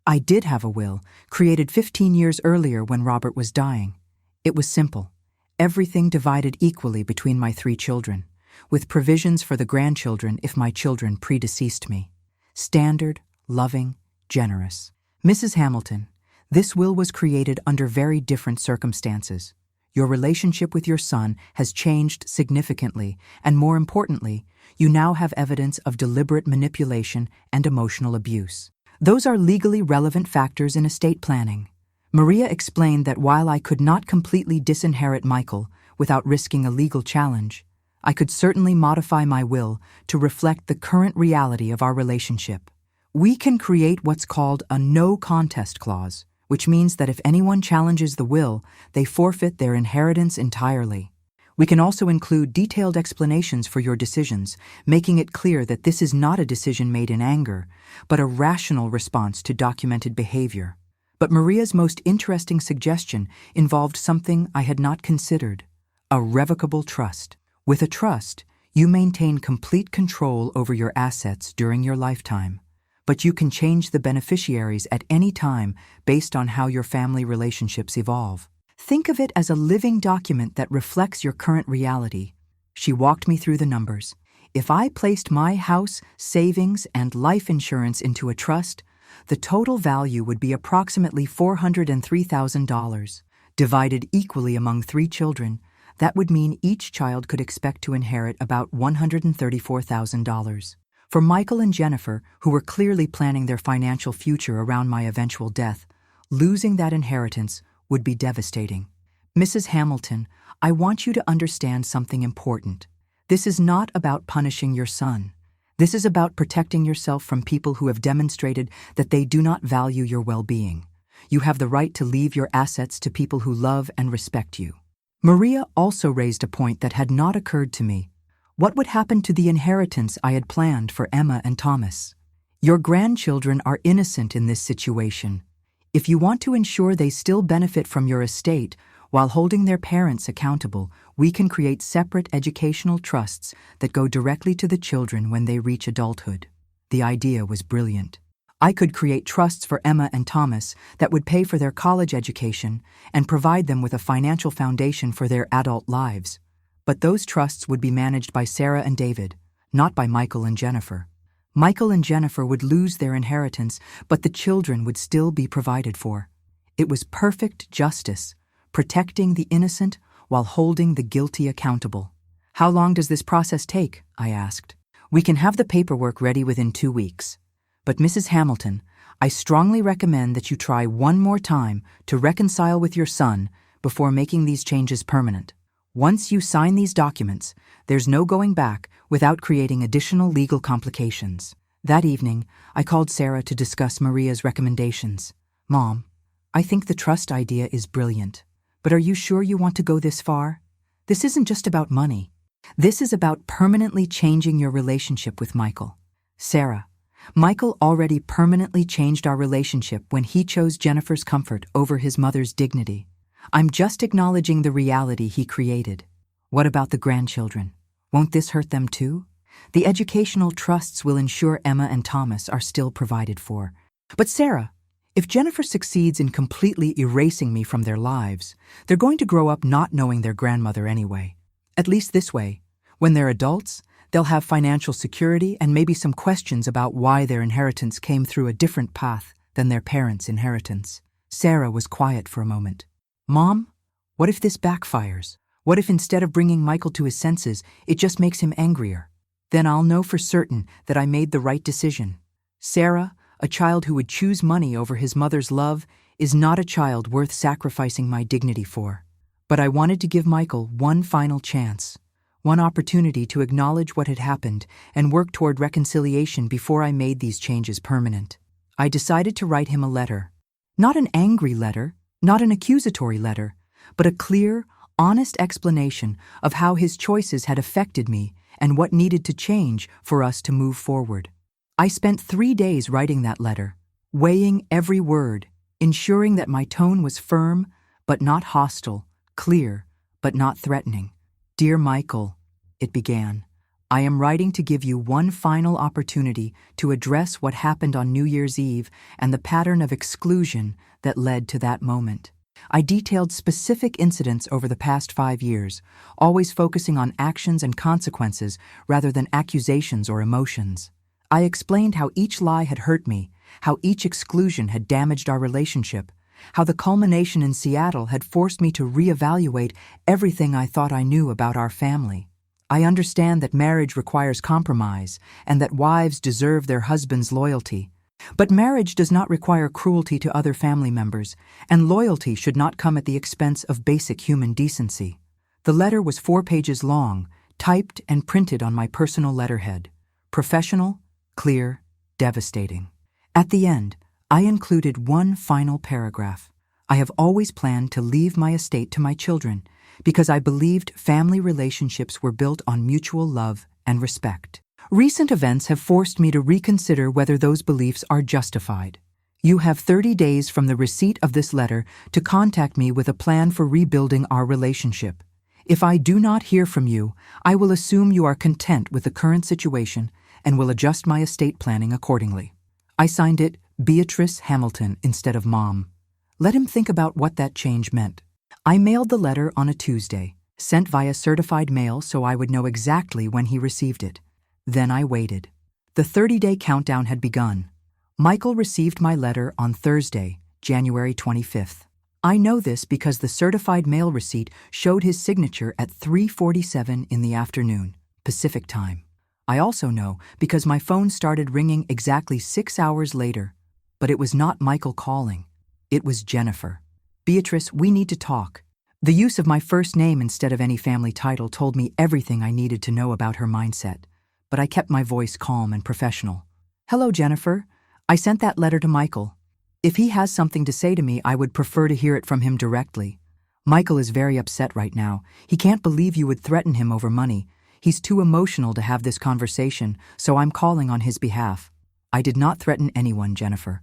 A: I did have a will, created 15 years earlier when Robert was dying. It was simple. Everything divided equally between my 3 children, with provisions for the grandchildren if my children predeceased me. Standard, loving, generous. Mrs. Hamilton, this will was created under very different circumstances. Your relationship with your son has changed significantly, and more importantly, you now have evidence of deliberate manipulation and emotional abuse. Those are legally relevant factors in estate planning. Maria explained that while I could not completely disinherit Michael without risking a legal challenge, I could certainly modify my will to reflect the current reality of our relationship. We can create what's called a no contest clause, which means that if anyone challenges the will, they forfeit their inheritance entirely. We can also include detailed explanations for your decisions, making it clear that this is not a decision made in anger, but a rational response to documented behavior. But Maria's most interesting suggestion involved something I had not considered: a revocable trust. With a trust, you maintain complete control over your assets during your lifetime, but you can change the beneficiaries at any time based on how your family relationships evolve. Think of it as a living document that reflects your current reality. She walked me through the numbers. If I placed my house, savings, and life insurance into a trust, the total value would be approximately $403,000. Divided equally among 3 children, that would mean each child could expect to inherit about $134,000. For Michael and Jennifer, who were clearly planning their financial future around my eventual death, losing that inheritance would be devastating. Mrs. Hamilton, I want you to understand something important. This is not about punishing your son. This is about protecting yourself from people who have demonstrated that they do not value your well-being. You have the right to leave your assets to people who love and respect you. Maria also raised a point that had not occurred to me. What would happen to the inheritance I had planned for Emma and Thomas? Your grandchildren are innocent in this situation. If you want to ensure they still benefit from your estate while holding their parents accountable, we can create separate educational trusts that go directly to the children when they reach adulthood. The idea was brilliant. I could create trusts for Emma and Thomas that would pay for their college education and provide them with a financial foundation for their adult lives. But those trusts would be managed by Sarah and David, not by Michael and Jennifer. Michael and Jennifer would lose their inheritance, but the children would still be provided for. It was perfect justice, protecting the innocent while holding the guilty accountable. How long does this process take? I asked. We can have the paperwork ready within 2 weeks. But Mrs. Hamilton, I strongly recommend that you try one more time to reconcile with your son before making these changes permanent. Once you sign these documents, there's no going back without creating additional legal complications. That evening, I called Sarah to discuss Maria's recommendations. Mom, I think the trust idea is brilliant, but are you sure you want to go this far? This isn't just about money. This is about permanently changing your relationship with Michael. Sarah, Michael already permanently changed our relationship when he chose Jennifer's comfort over his mother's dignity. I'm just acknowledging the reality he created. What about the grandchildren? Won't this hurt them too? The educational trusts will ensure Emma and Thomas are still provided for. But Sarah, if Jennifer succeeds in completely erasing me from their lives, they're going to grow up not knowing their grandmother anyway. At least this way, when they're adults, they'll have financial security and maybe some questions about why their inheritance came through a different path than their parents' inheritance. Sarah was quiet for a moment. Mom, what if this backfires? What if instead of bringing Michael to his senses, it just makes him angrier? Then I'll know for certain that I made the right decision. Sarah, a child who would choose money over his mother's love, is not a child worth sacrificing my dignity for. But I wanted to give Michael one final chance, one opportunity to acknowledge what had happened and work toward reconciliation before I made these changes permanent. I decided to write him a letter. Not an angry letter, not an accusatory letter, but a clear, honest explanation of how his choices had affected me and what needed to change for us to move forward. I spent 3 days writing that letter, weighing every word, ensuring that my tone was firm but not hostile, clear, but not threatening. "Dear Michael," it began, "I am writing to give you one final opportunity to address what happened on New Year's Eve and the pattern of exclusion that led to that moment." I detailed specific incidents over the past 5 years, always focusing on actions and consequences rather than accusations or emotions. I explained how each lie had hurt me, how each exclusion had damaged our relationship, how the culmination in Seattle had forced me to reevaluate everything I thought I knew about our family. I understand that marriage requires compromise and that wives deserve their husband's loyalty. But marriage does not require cruelty to other family members, and loyalty should not come at the expense of basic human decency. The letter was 4 pages long, typed and printed on my personal letterhead. Professional, clear, devastating. At the end, I included one final paragraph. "I have always planned to leave my estate to my children because I believed family relationships were built on mutual love and respect. Recent events have forced me to reconsider whether those beliefs are justified. You have 30 days from the receipt of this letter to contact me with a plan for rebuilding our relationship. If I do not hear from you, I will assume you are content with the current situation and will adjust my estate planning accordingly." I signed it Beatrice Hamilton instead of Mom. Let him think about what that change meant. I mailed the letter on a Tuesday, sent via certified mail so I would know exactly when he received it. Then I waited. The 30-day countdown had begun. Michael received my letter on Thursday, January 25th. I know this because the certified mail receipt showed his signature at 3:47 in the afternoon, Pacific time. I also know because my phone started ringing exactly 6 hours later. But it was not Michael calling. It was Jennifer. "Beatrice, we need to talk." The use of my first name instead of any family title told me everything I needed to know about her mindset. But I kept my voice calm and professional. "Hello, Jennifer. I sent that letter to Michael. If he has something to say to me, I would prefer to hear it from him directly. Michael is very upset right now. He can't believe you would threaten him over money. He's too emotional to have this conversation, so I'm calling on his behalf." I did not threaten anyone, Jennifer.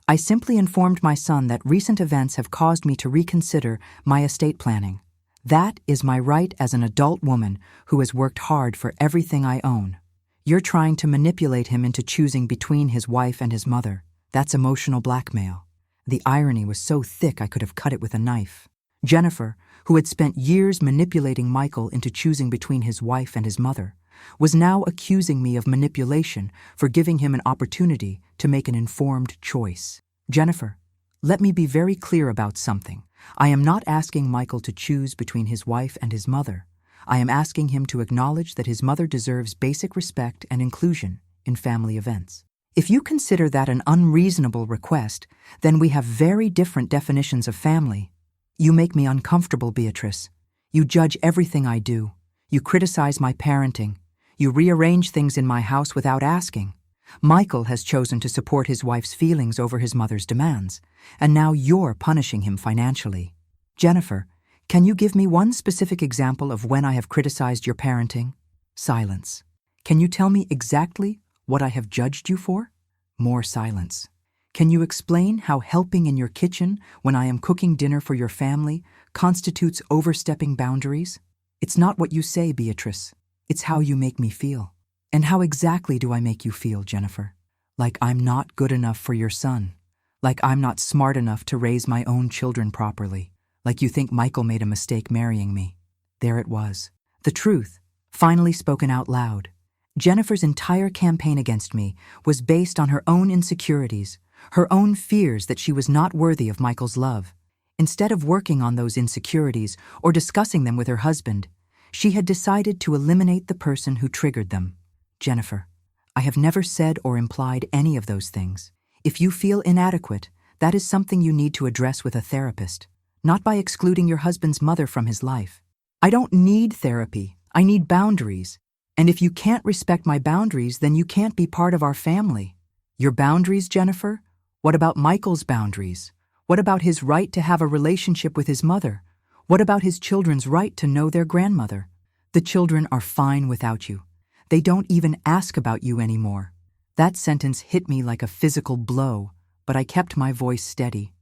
A: I simply informed my son that recent events have caused me to reconsider my estate planning. That is my right as an adult woman who has worked hard for everything I own. You're trying to manipulate him into choosing between his wife and his mother. That's emotional blackmail. The irony was so thick I could have cut it with a knife. Jennifer, who had spent years manipulating Michael into choosing between his wife and his mother, was now accusing me of manipulation for giving him an opportunity to make an informed choice. Jennifer, let me be very clear about something. I am not asking Michael to choose between his wife and his mother. I am asking him to acknowledge that his mother deserves basic respect and inclusion in family events. If you consider that an unreasonable request, then we have very different definitions of family. You make me uncomfortable, Beatrice. You judge everything I do. You criticize my parenting. You rearrange things in my house without asking. Michael has chosen to support his wife's feelings over his mother's demands, and now you're punishing him financially. Jennifer, can you give me one specific example of when I have criticized your parenting? Silence. Can you tell me exactly what I have judged you for? More silence. Can you explain how helping in your kitchen when I am cooking dinner for your family constitutes overstepping boundaries? It's not what you say, Beatrice. It's how you make me feel. And how exactly do I make you feel, Jennifer? Like I'm not good enough for your son. Like I'm not smart enough to raise my own children properly. Like you think Michael made a mistake marrying me. There it was. The truth, finally spoken out loud. Jennifer's entire campaign against me was based on her own insecurities, her own fears that she was not worthy of Michael's love. Instead of working on those insecurities or discussing them with her husband, she had decided to eliminate the person who triggered them. Jennifer, I have never said or implied any of those things. If you feel inadequate, that is something you need to address with a therapist, not by excluding your husband's mother from his life. I don't need therapy. I need boundaries. And if you can't respect my boundaries, then you can't be part of our family. Your boundaries, Jennifer? What about Michael's boundaries? What about his right to have a relationship with his mother? What about his children's right to know their grandmother? The children are fine without you. They don't even ask about you anymore. That sentence hit me like a physical blow, but I kept my voice steady.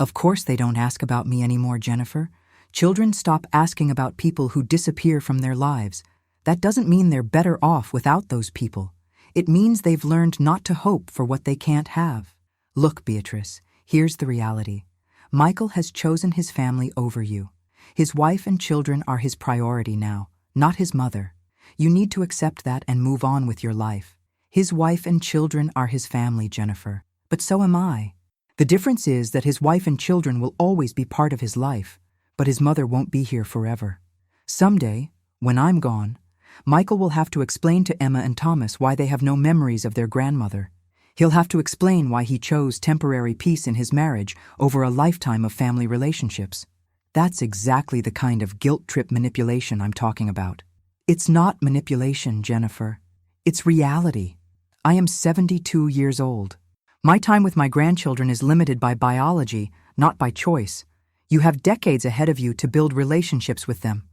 A: Of course they don't ask about me anymore, Jennifer. Children stop asking about people who disappear from their lives. That doesn't mean they're better off without those people. It means they've learned not to hope for what they can't have. Look, Beatrice, here's the reality. Michael has chosen his family over you. His wife and children are his priority now, not his mother. You need to accept that and move on with your life. His wife and children are his family, Jennifer. But so am I. The difference is that his wife and children will always be part of his life, but his mother won't be here forever. Someday, when I'm gone, Michael will have to explain to Emma and Thomas why they have no memories of their grandmother. He'll have to explain why he chose temporary peace in his marriage over a lifetime of family relationships. That's exactly the kind of guilt trip manipulation I'm talking about. It's not manipulation, Jennifer. It's reality. I am 72 years old. My time with my grandchildren is limited by biology, not by choice. You have decades ahead of you to build relationships with them.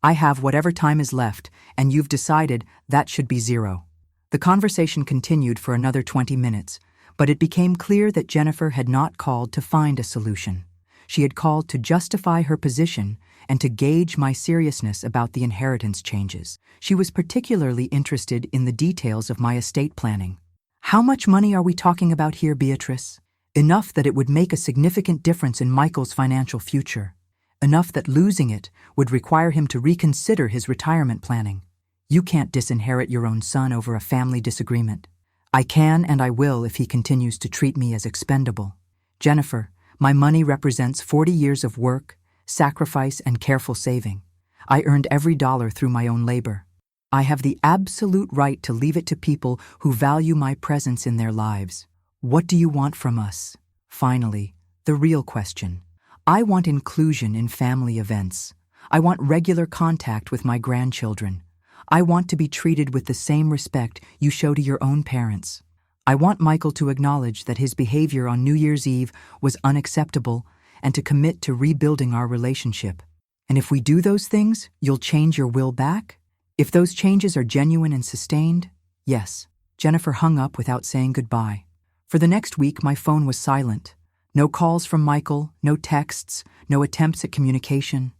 A: I have whatever time is left, and you've decided that should be 0. The conversation continued for another 20 minutes, but it became clear that Jennifer had not called to find a solution. She had called to justify her position and to gauge my seriousness about the inheritance changes. She was particularly interested in the details of my estate planning. How much money are we talking about here, Beatrice? Enough that it would make a significant difference in Michael's financial future. Enough that losing it would require him to reconsider his retirement planning. You can't disinherit your own son over a family disagreement. I can and I will if he continues to treat me as expendable. Jennifer, my money represents 40 years of work, sacrifice, and careful saving. I earned every dollar through my own labor. I have the absolute right to leave it to people who value my presence in their lives. What do you want from us? Finally, the real question. I want inclusion in family events. I want regular contact with my grandchildren. I want to be treated with the same respect you show to your own parents. I want Michael to acknowledge that his behavior on New Year's Eve was unacceptable and to commit to rebuilding our relationship. And if we do those things, you'll change your will back? If those changes are genuine and sustained, yes. Jennifer hung up without saying goodbye. For the next week, my phone was silent. No calls from Michael, no texts, no attempts at communication.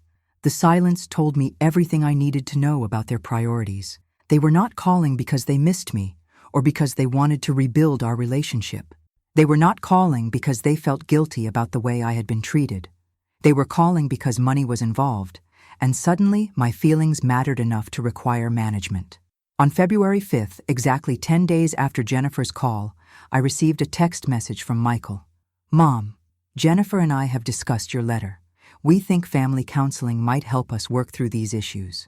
A: The silence told me everything I needed to know about their priorities. They were not calling because they missed me or because they wanted to rebuild our relationship. They were not calling because they felt guilty about the way I had been treated. They were calling because money was involved, and suddenly my feelings mattered enough to require management. On February 5th, exactly 10 days after Jennifer's call, I received a text message from Michael. Mom, Jennifer and I have discussed your letter. We think family counseling might help us work through these issues.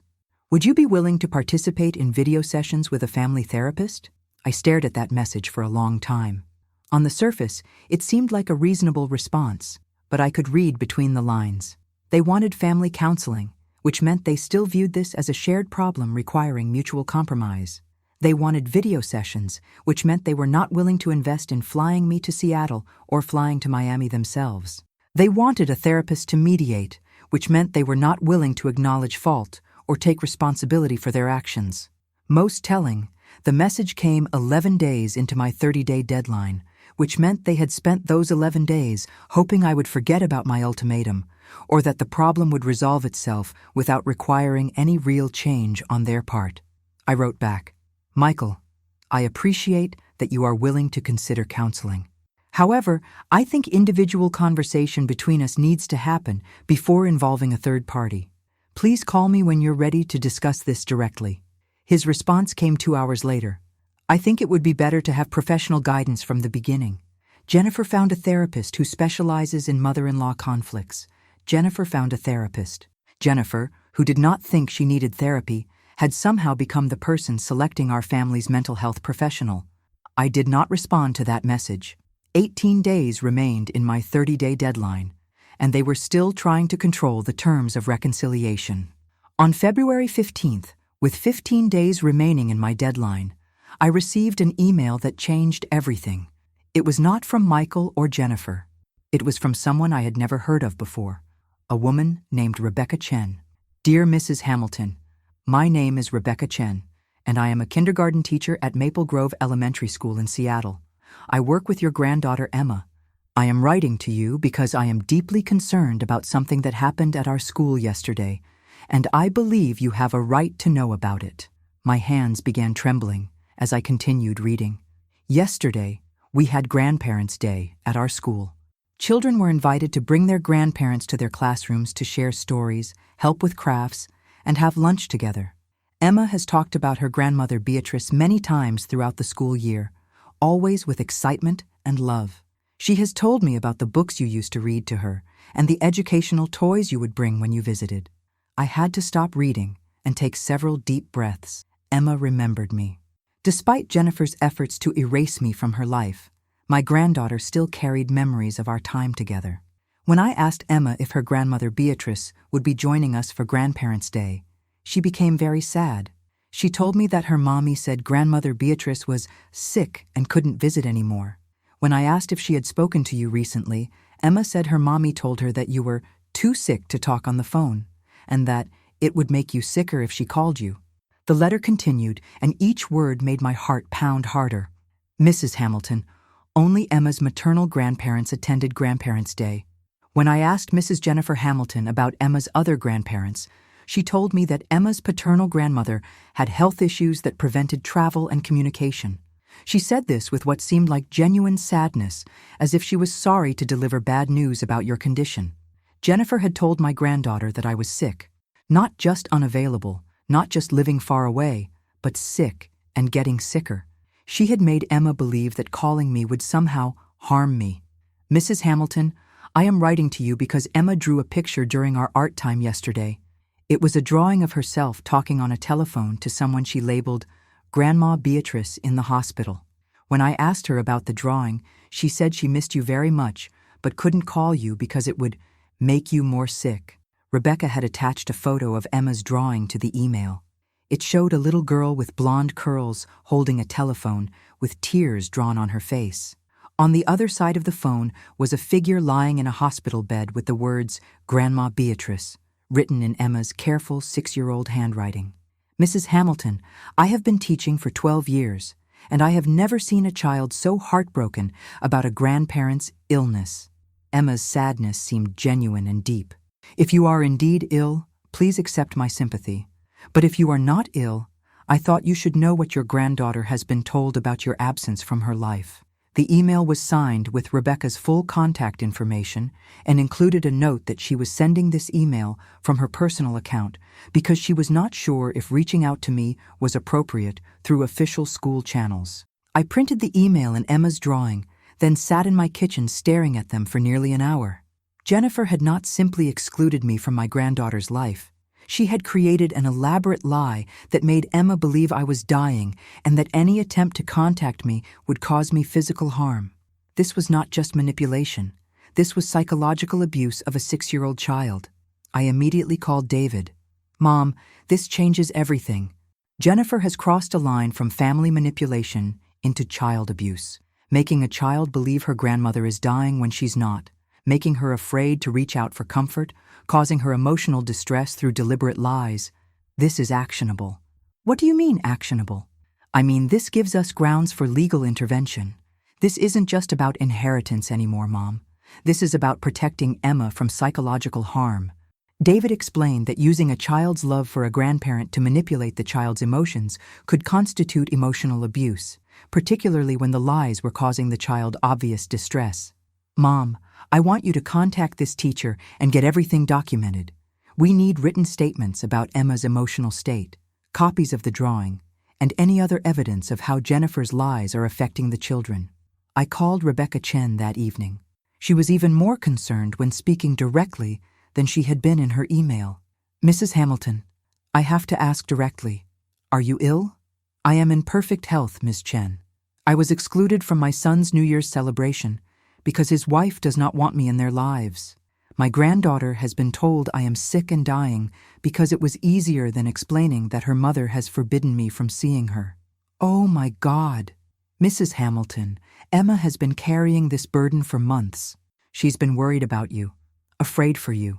A: Would you be willing to participate in video sessions with a family therapist? I stared at that message for a long time. On the surface, it seemed like a reasonable response, but I could read between the lines. They wanted family counseling, which meant they still viewed this as a shared problem requiring mutual compromise. They wanted video sessions, which meant they were not willing to invest in flying me to Seattle or flying to Miami themselves. They wanted a therapist to mediate, which meant they were not willing to acknowledge fault or take responsibility for their actions. Most telling, the message came 11 days into my 30-day deadline, which meant they had spent those 11 days hoping I would forget about my ultimatum, or that the problem would resolve itself without requiring any real change on their part. I wrote back, Michael, I appreciate that you are willing to consider counseling. However, I think individual conversation between us needs to happen before involving a third party. Please call me when you're ready to discuss this directly. His response came 2 hours later. I think it would be better to have professional guidance from the beginning. Jennifer found a therapist who specializes in mother-in-law conflicts. Jennifer found a therapist. Jennifer, who did not think she needed therapy, had somehow become the person selecting our family's mental health professional. I did not respond to that message. 18 days remained in my 30-day deadline, and they were still trying to control the terms of reconciliation. On February 15th, with 15 days remaining in my deadline, I received an email that changed everything. It was not from Michael or Jennifer. It was from someone I had never heard of before, a woman named Rebecca Chen. Dear Mrs. Hamilton, my name is Rebecca Chen, and I am a kindergarten teacher at Maple Grove Elementary School in Seattle. I work with your granddaughter Emma. I am writing to you because I am deeply concerned about something that happened at our school yesterday, and I believe you have a right to know about it. My hands began trembling as I continued reading. Yesterday, we had Grandparents' Day at our school. Children were invited to bring their grandparents to their classrooms to share stories, help with crafts, and have lunch together. Emma has talked about her grandmother Beatrice many times throughout the school year, always with excitement and love. She has told me about the books you used to read to her and the educational toys you would bring when you visited. I had to stop reading and take several deep breaths. Emma remembered me. Despite Jennifer's efforts to erase me from her life, my granddaughter still carried memories of our time together. When I asked Emma if her grandmother Beatrice would be joining us for Grandparents' Day, she became very sad. She told me that her mommy said grandmother Beatrice was sick and couldn't visit anymore. When I asked if she had spoken to you recently, Emma said her mommy told her that you were too sick to talk on the phone, and that it would make you sicker if she called you. The letter continued, and each word made my heart pound harder. Mrs. Hamilton, only Emma's maternal grandparents attended Grandparents' Day. When I asked Mrs. Jennifer Hamilton about Emma's other grandparents, she told me that Emma's paternal grandmother had health issues that prevented travel and communication. She said this with what seemed like genuine sadness, as if she was sorry to deliver bad news about your condition. Jennifer had told my granddaughter that I was sick, not just unavailable, not just living far away, but sick and getting sicker. She had made Emma believe that calling me would somehow harm me. Mrs. Hamilton, I am writing to you because Emma drew a picture during our art time yesterday. It was a drawing of herself talking on a telephone to someone she labeled Grandma Beatrice in the hospital. When I asked her about the drawing, she said she missed you very much, but couldn't call you because it would make you more sick. Rebecca had attached a photo of Emma's drawing to the email. It showed a little girl with blonde curls holding a telephone with tears drawn on her face. On the other side of the phone was a figure lying in a hospital bed with the words Grandma Beatrice, written in Emma's careful 6-year-old handwriting. Mrs. Hamilton, I have been teaching for 12 years, and I have never seen a child so heartbroken about a grandparent's illness. Emma's sadness seemed genuine and deep. If you are indeed ill, please accept my sympathy. But if you are not ill, I thought you should know what your granddaughter has been told about your absence from her life. The email was signed with Rebecca's full contact information and included a note that she was sending this email from her personal account because she was not sure if reaching out to me was appropriate through official school channels. I printed the email and Emma's drawing, then sat in my kitchen staring at them for nearly an hour. Jennifer had not simply excluded me from my granddaughter's life. She had created an elaborate lie that made Emma believe I was dying and that any attempt to contact me would cause me physical harm. This was not just manipulation. This was psychological abuse of a 6-year-old child. I immediately called David. Mom, this changes everything. Jennifer has crossed a line from family manipulation into child abuse, making a child believe her grandmother is dying when she's not, making her afraid to reach out for comfort, causing her emotional distress through deliberate lies. This is actionable. What do you mean, actionable? I mean, this gives us grounds for legal intervention. This isn't just about inheritance anymore, Mom. This is about protecting Emma from psychological harm. David explained that using a child's love for a grandparent to manipulate the child's emotions could constitute emotional abuse, particularly when the lies were causing the child obvious distress. Mom, I want you to contact this teacher and get everything documented. We need written statements about Emma's emotional state, copies of the drawing, and any other evidence of how Jennifer's lies are affecting the children. I called Rebecca Chen that evening. She was even more concerned when speaking directly than she had been in her email. Mrs. Hamilton, I have to ask directly. Are you ill? I am in perfect health, Ms. Chen. I was excluded from my son's New Year's celebration because his wife does not want me in their lives. My granddaughter has been told I am sick and dying because it was easier than explaining that her mother has forbidden me from seeing her. Oh my God. Mrs. Hamilton, Emma has been carrying this burden for months. She's been worried about you, afraid for you,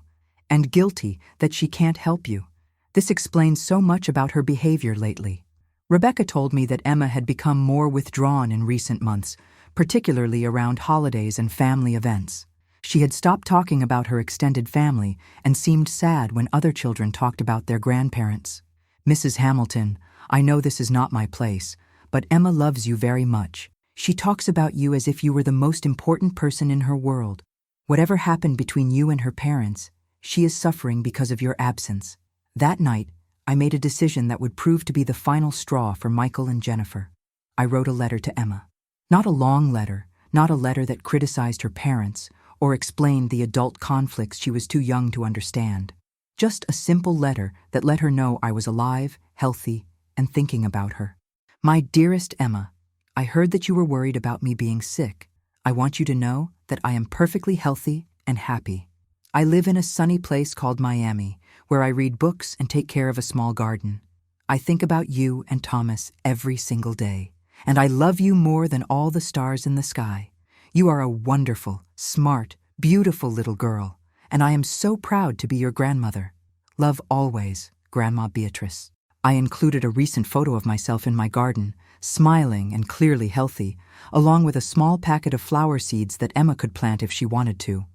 A: and guilty that she can't help you. This explains so much about her behavior lately. Rebecca told me that Emma had become more withdrawn in recent months, particularly around holidays and family events. She had stopped talking about her extended family and seemed sad when other children talked about their grandparents. "Mrs. Hamilton, I know this is not my place, but Emma loves you very much. She talks about you as if you were the most important person in her world. Whatever happened between you and her parents, she is suffering because of your absence." That night, I made a decision that would prove to be the final straw for Michael and Jennifer. I wrote a letter to Emma. Not a long letter, not a letter that criticized her parents or explained the adult conflicts she was too young to understand. Just a simple letter that let her know I was alive, healthy, and thinking about her. "My dearest Emma, I heard that you were worried about me being sick. I want you to know that I am perfectly healthy and happy. I live in a sunny place called Miami, where I read books and take care of a small garden. I think about you and Thomas every single day, and I love you more than all the stars in the sky. You are a wonderful, smart, beautiful little girl, and I am so proud to be your grandmother. Love always, Grandma Beatrice." I included a recent photo of myself in my garden, smiling and clearly healthy, along with a small packet of flower seeds that Emma could plant if she wanted to.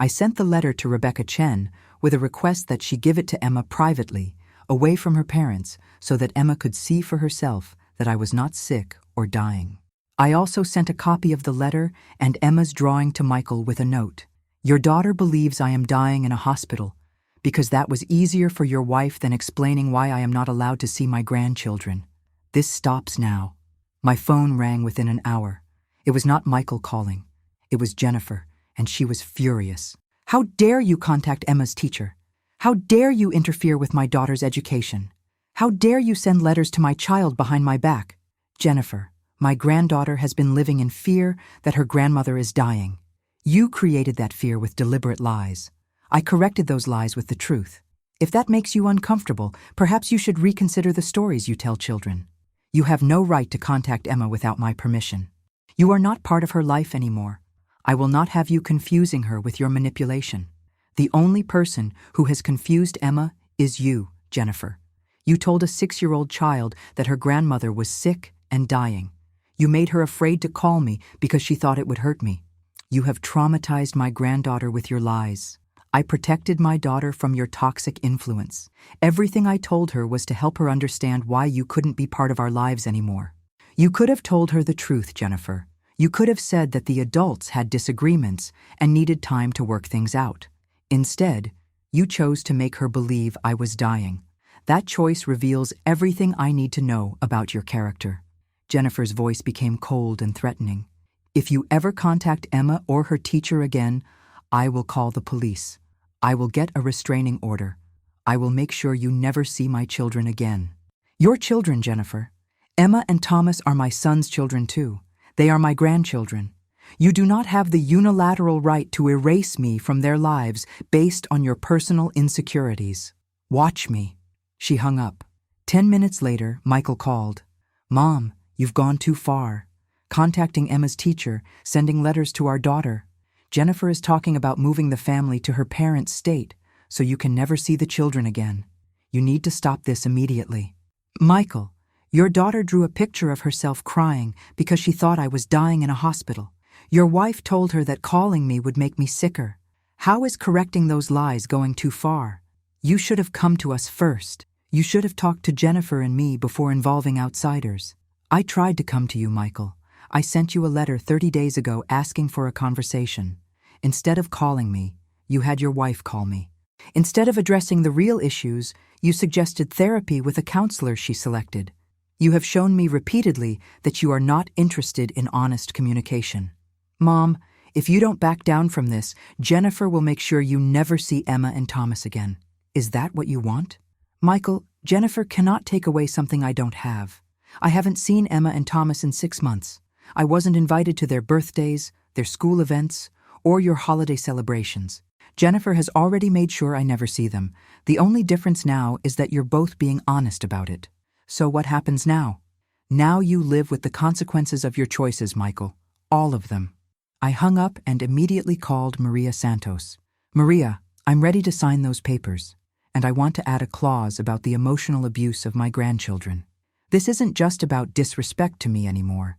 A: I sent the letter to Rebecca Chen with a request that she give it to Emma privately, away from her parents, so that Emma could see for herself that I was not sick or dying. I also sent a copy of the letter and Emma's drawing to Michael with a note. "Your daughter believes I am dying in a hospital, because that was easier for your wife than explaining why I am not allowed to see my grandchildren. This stops now." My phone rang within an hour. It was not Michael calling. It was Jennifer, and she was furious. "How dare you contact Emma's teacher? How dare you interfere with my daughter's education? How dare you send letters to my child behind my back? Jennifer, my granddaughter has been living in fear that her grandmother is dying. You created that fear with deliberate lies. I corrected those lies with the truth. If that makes you uncomfortable, perhaps you should reconsider the stories you tell children. You have no right to contact Emma without my permission. You are not part of her life anymore. I will not have you confusing her with your manipulation. The only person who has confused Emma is you, Jennifer. You told a 6-year-old child that her grandmother was sick and dying. You made her afraid to call me because she thought it would hurt me. You have traumatized my granddaughter with your lies. I protected my daughter from your toxic influence. Everything I told her was to help her understand why you couldn't be part of our lives anymore. You could have told her the truth, Jennifer. You could have said that the adults had disagreements and needed time to work things out. Instead, you chose to make her believe I was dying. That choice reveals everything I need to know about your character." Jennifer's voice became cold and threatening. "If you ever contact Emma or her teacher again, I will call the police. I will get a restraining order. I will make sure you never see my children again." "Your children, Jennifer. Emma and Thomas are my son's children too. They are my grandchildren. You do not have the unilateral right to erase me from their lives based on your personal insecurities. Watch me." She hung up. 10 minutes later, Michael called. "Mom, you've gone too far. Contacting Emma's teacher, sending letters to our daughter. Jennifer is talking about moving the family to her parents' state, so you can never see the children again. You need to stop this immediately." "Michael, your daughter drew a picture of herself crying because she thought I was dying in a hospital. Your wife told her that calling me would make me sicker. How is correcting those lies going too far? You should have come to us first. You should have talked to Jennifer and me before involving outsiders. I tried to come to you, Michael. I sent you a letter 30 days ago asking for a conversation. Instead of calling me, you had your wife call me. Instead of addressing the real issues, you suggested therapy with a counselor she selected. You have shown me repeatedly that you are not interested in honest communication. Mom, if you don't back down from this, Jennifer will make sure you never see Emma and Thomas again. Is that what you want? Michael, Jennifer cannot take away something I don't have. I haven't seen Emma and Thomas in 6 months. I wasn't invited to their birthdays, their school events, or your holiday celebrations. Jennifer has already made sure I never see them. The only difference now is that you're both being honest about it. So what happens now? Now you live with the consequences of your choices, Michael. All of them. I hung up and immediately called Maria Santos. Maria, I'm ready to sign those papers, and I want to add a clause about the emotional abuse of my grandchildren. This isn't just about disrespect to me anymore.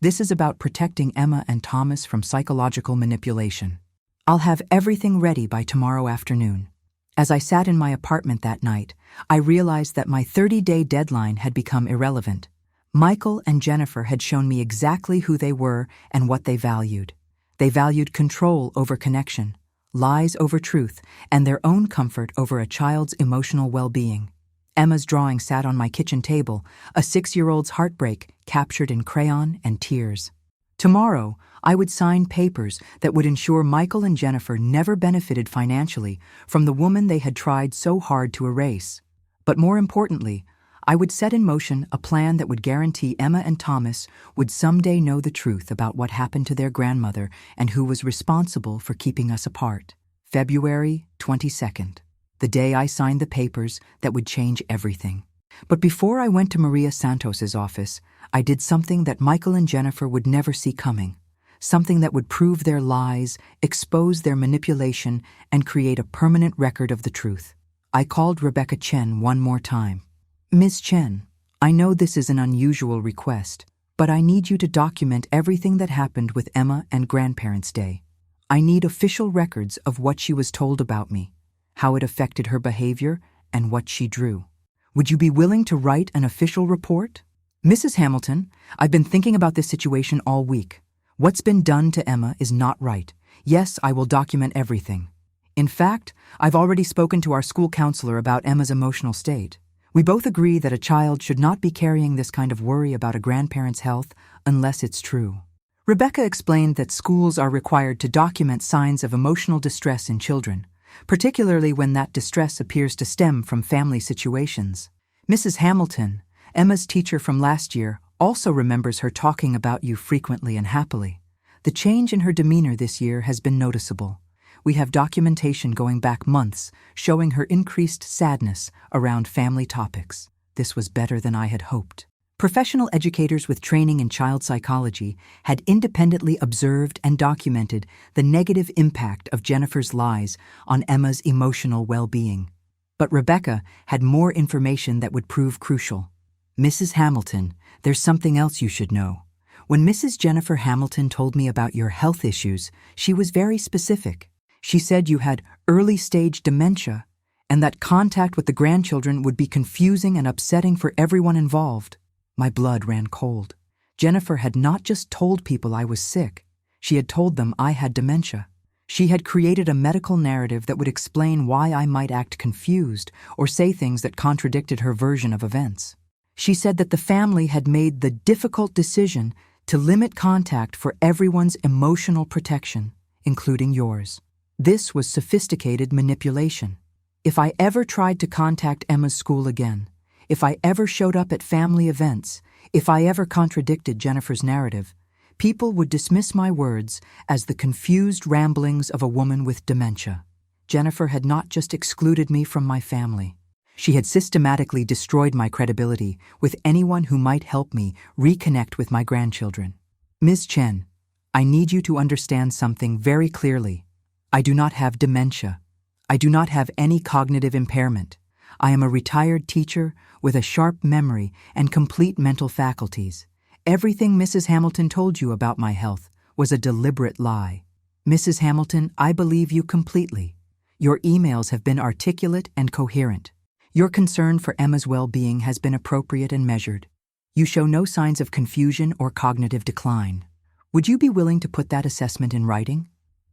A: This is about protecting Emma and Thomas from psychological manipulation. I'll have everything ready by tomorrow afternoon. As I sat in my apartment that night, I realized that my 30-day deadline had become irrelevant. Michael and Jennifer had shown me exactly who they were and what they valued. They valued control over connection, lies over truth, and their own comfort over a child's emotional well-being. Emma's drawing sat on my kitchen table, a 6-year-old's heartbreak captured in crayon and tears. Tomorrow, I would sign papers that would ensure Michael and Jennifer never benefited financially from the woman they had tried so hard to erase. But more importantly, I would set in motion a plan that would guarantee Emma and Thomas would someday know the truth about what happened to their grandmother and who was responsible for keeping us apart. February 22nd, the day I signed the papers that would change everything. But before I went to Maria Santos's office, I did something that Michael and Jennifer would never see coming. Something that would prove their lies, expose their manipulation, and create a permanent record of the truth. I called Rebecca Chen one more time. Ms. Chen, I know this is an unusual request, but I need you to document everything that happened with Emma and Grandparents' Day. I need official records of what she was told about me, how it affected her behavior, and what she drew. Would you be willing to write an official report? Mrs. Hamilton, I've been thinking about this situation all week. What's been done to Emma is not right. Yes, I will document everything. In fact, I've already spoken to our school counselor about Emma's emotional state. We both agree that a child should not be carrying this kind of worry about a grandparent's health unless it's true. Rebecca explained that schools are required to document signs of emotional distress in children, particularly when that distress appears to stem from family situations. Mrs. Hamilton, Emma's teacher from last year, also remembers her talking about you frequently and happily. The change in her demeanor this year has been noticeable. We have documentation going back months showing her increased sadness around family topics. This was better than I had hoped. Professional educators with training in child psychology had independently observed and documented the negative impact of Jennifer's lies on Emma's emotional well-being. But Rebecca had more information that would prove crucial. Mrs. Hamilton, there's something else you should know. When Mrs. Jennifer Hamilton told me about your health issues, she was very specific. She said you had early-stage dementia and that contact with the grandchildren would be confusing and upsetting for everyone involved. My blood ran cold. Jennifer had not just told people I was sick. She had told them I had dementia. She had created a medical narrative that would explain why I might act confused or say things that contradicted her version of events. She said that the family had made the difficult decision to limit contact for everyone's emotional protection, including yours. This was sophisticated manipulation. If I ever tried to contact Emma's school again, if I ever showed up at family events, if I ever contradicted Jennifer's narrative, people would dismiss my words as the confused ramblings of a woman with dementia. Jennifer had not just excluded me from my family. She had systematically destroyed my credibility with anyone who might help me reconnect with my grandchildren. Ms. Chen, I need you to understand something very clearly. I do not have dementia. I do not have any cognitive impairment. I am a retired teacher with a sharp memory and complete mental faculties. Everything Mrs. Hamilton told you about my health was a deliberate lie. Mrs. Hamilton, I believe you completely. Your emails have been articulate and coherent. Your concern for Emma's well-being has been appropriate and measured. You show no signs of confusion or cognitive decline. Would you be willing to put that assessment in writing?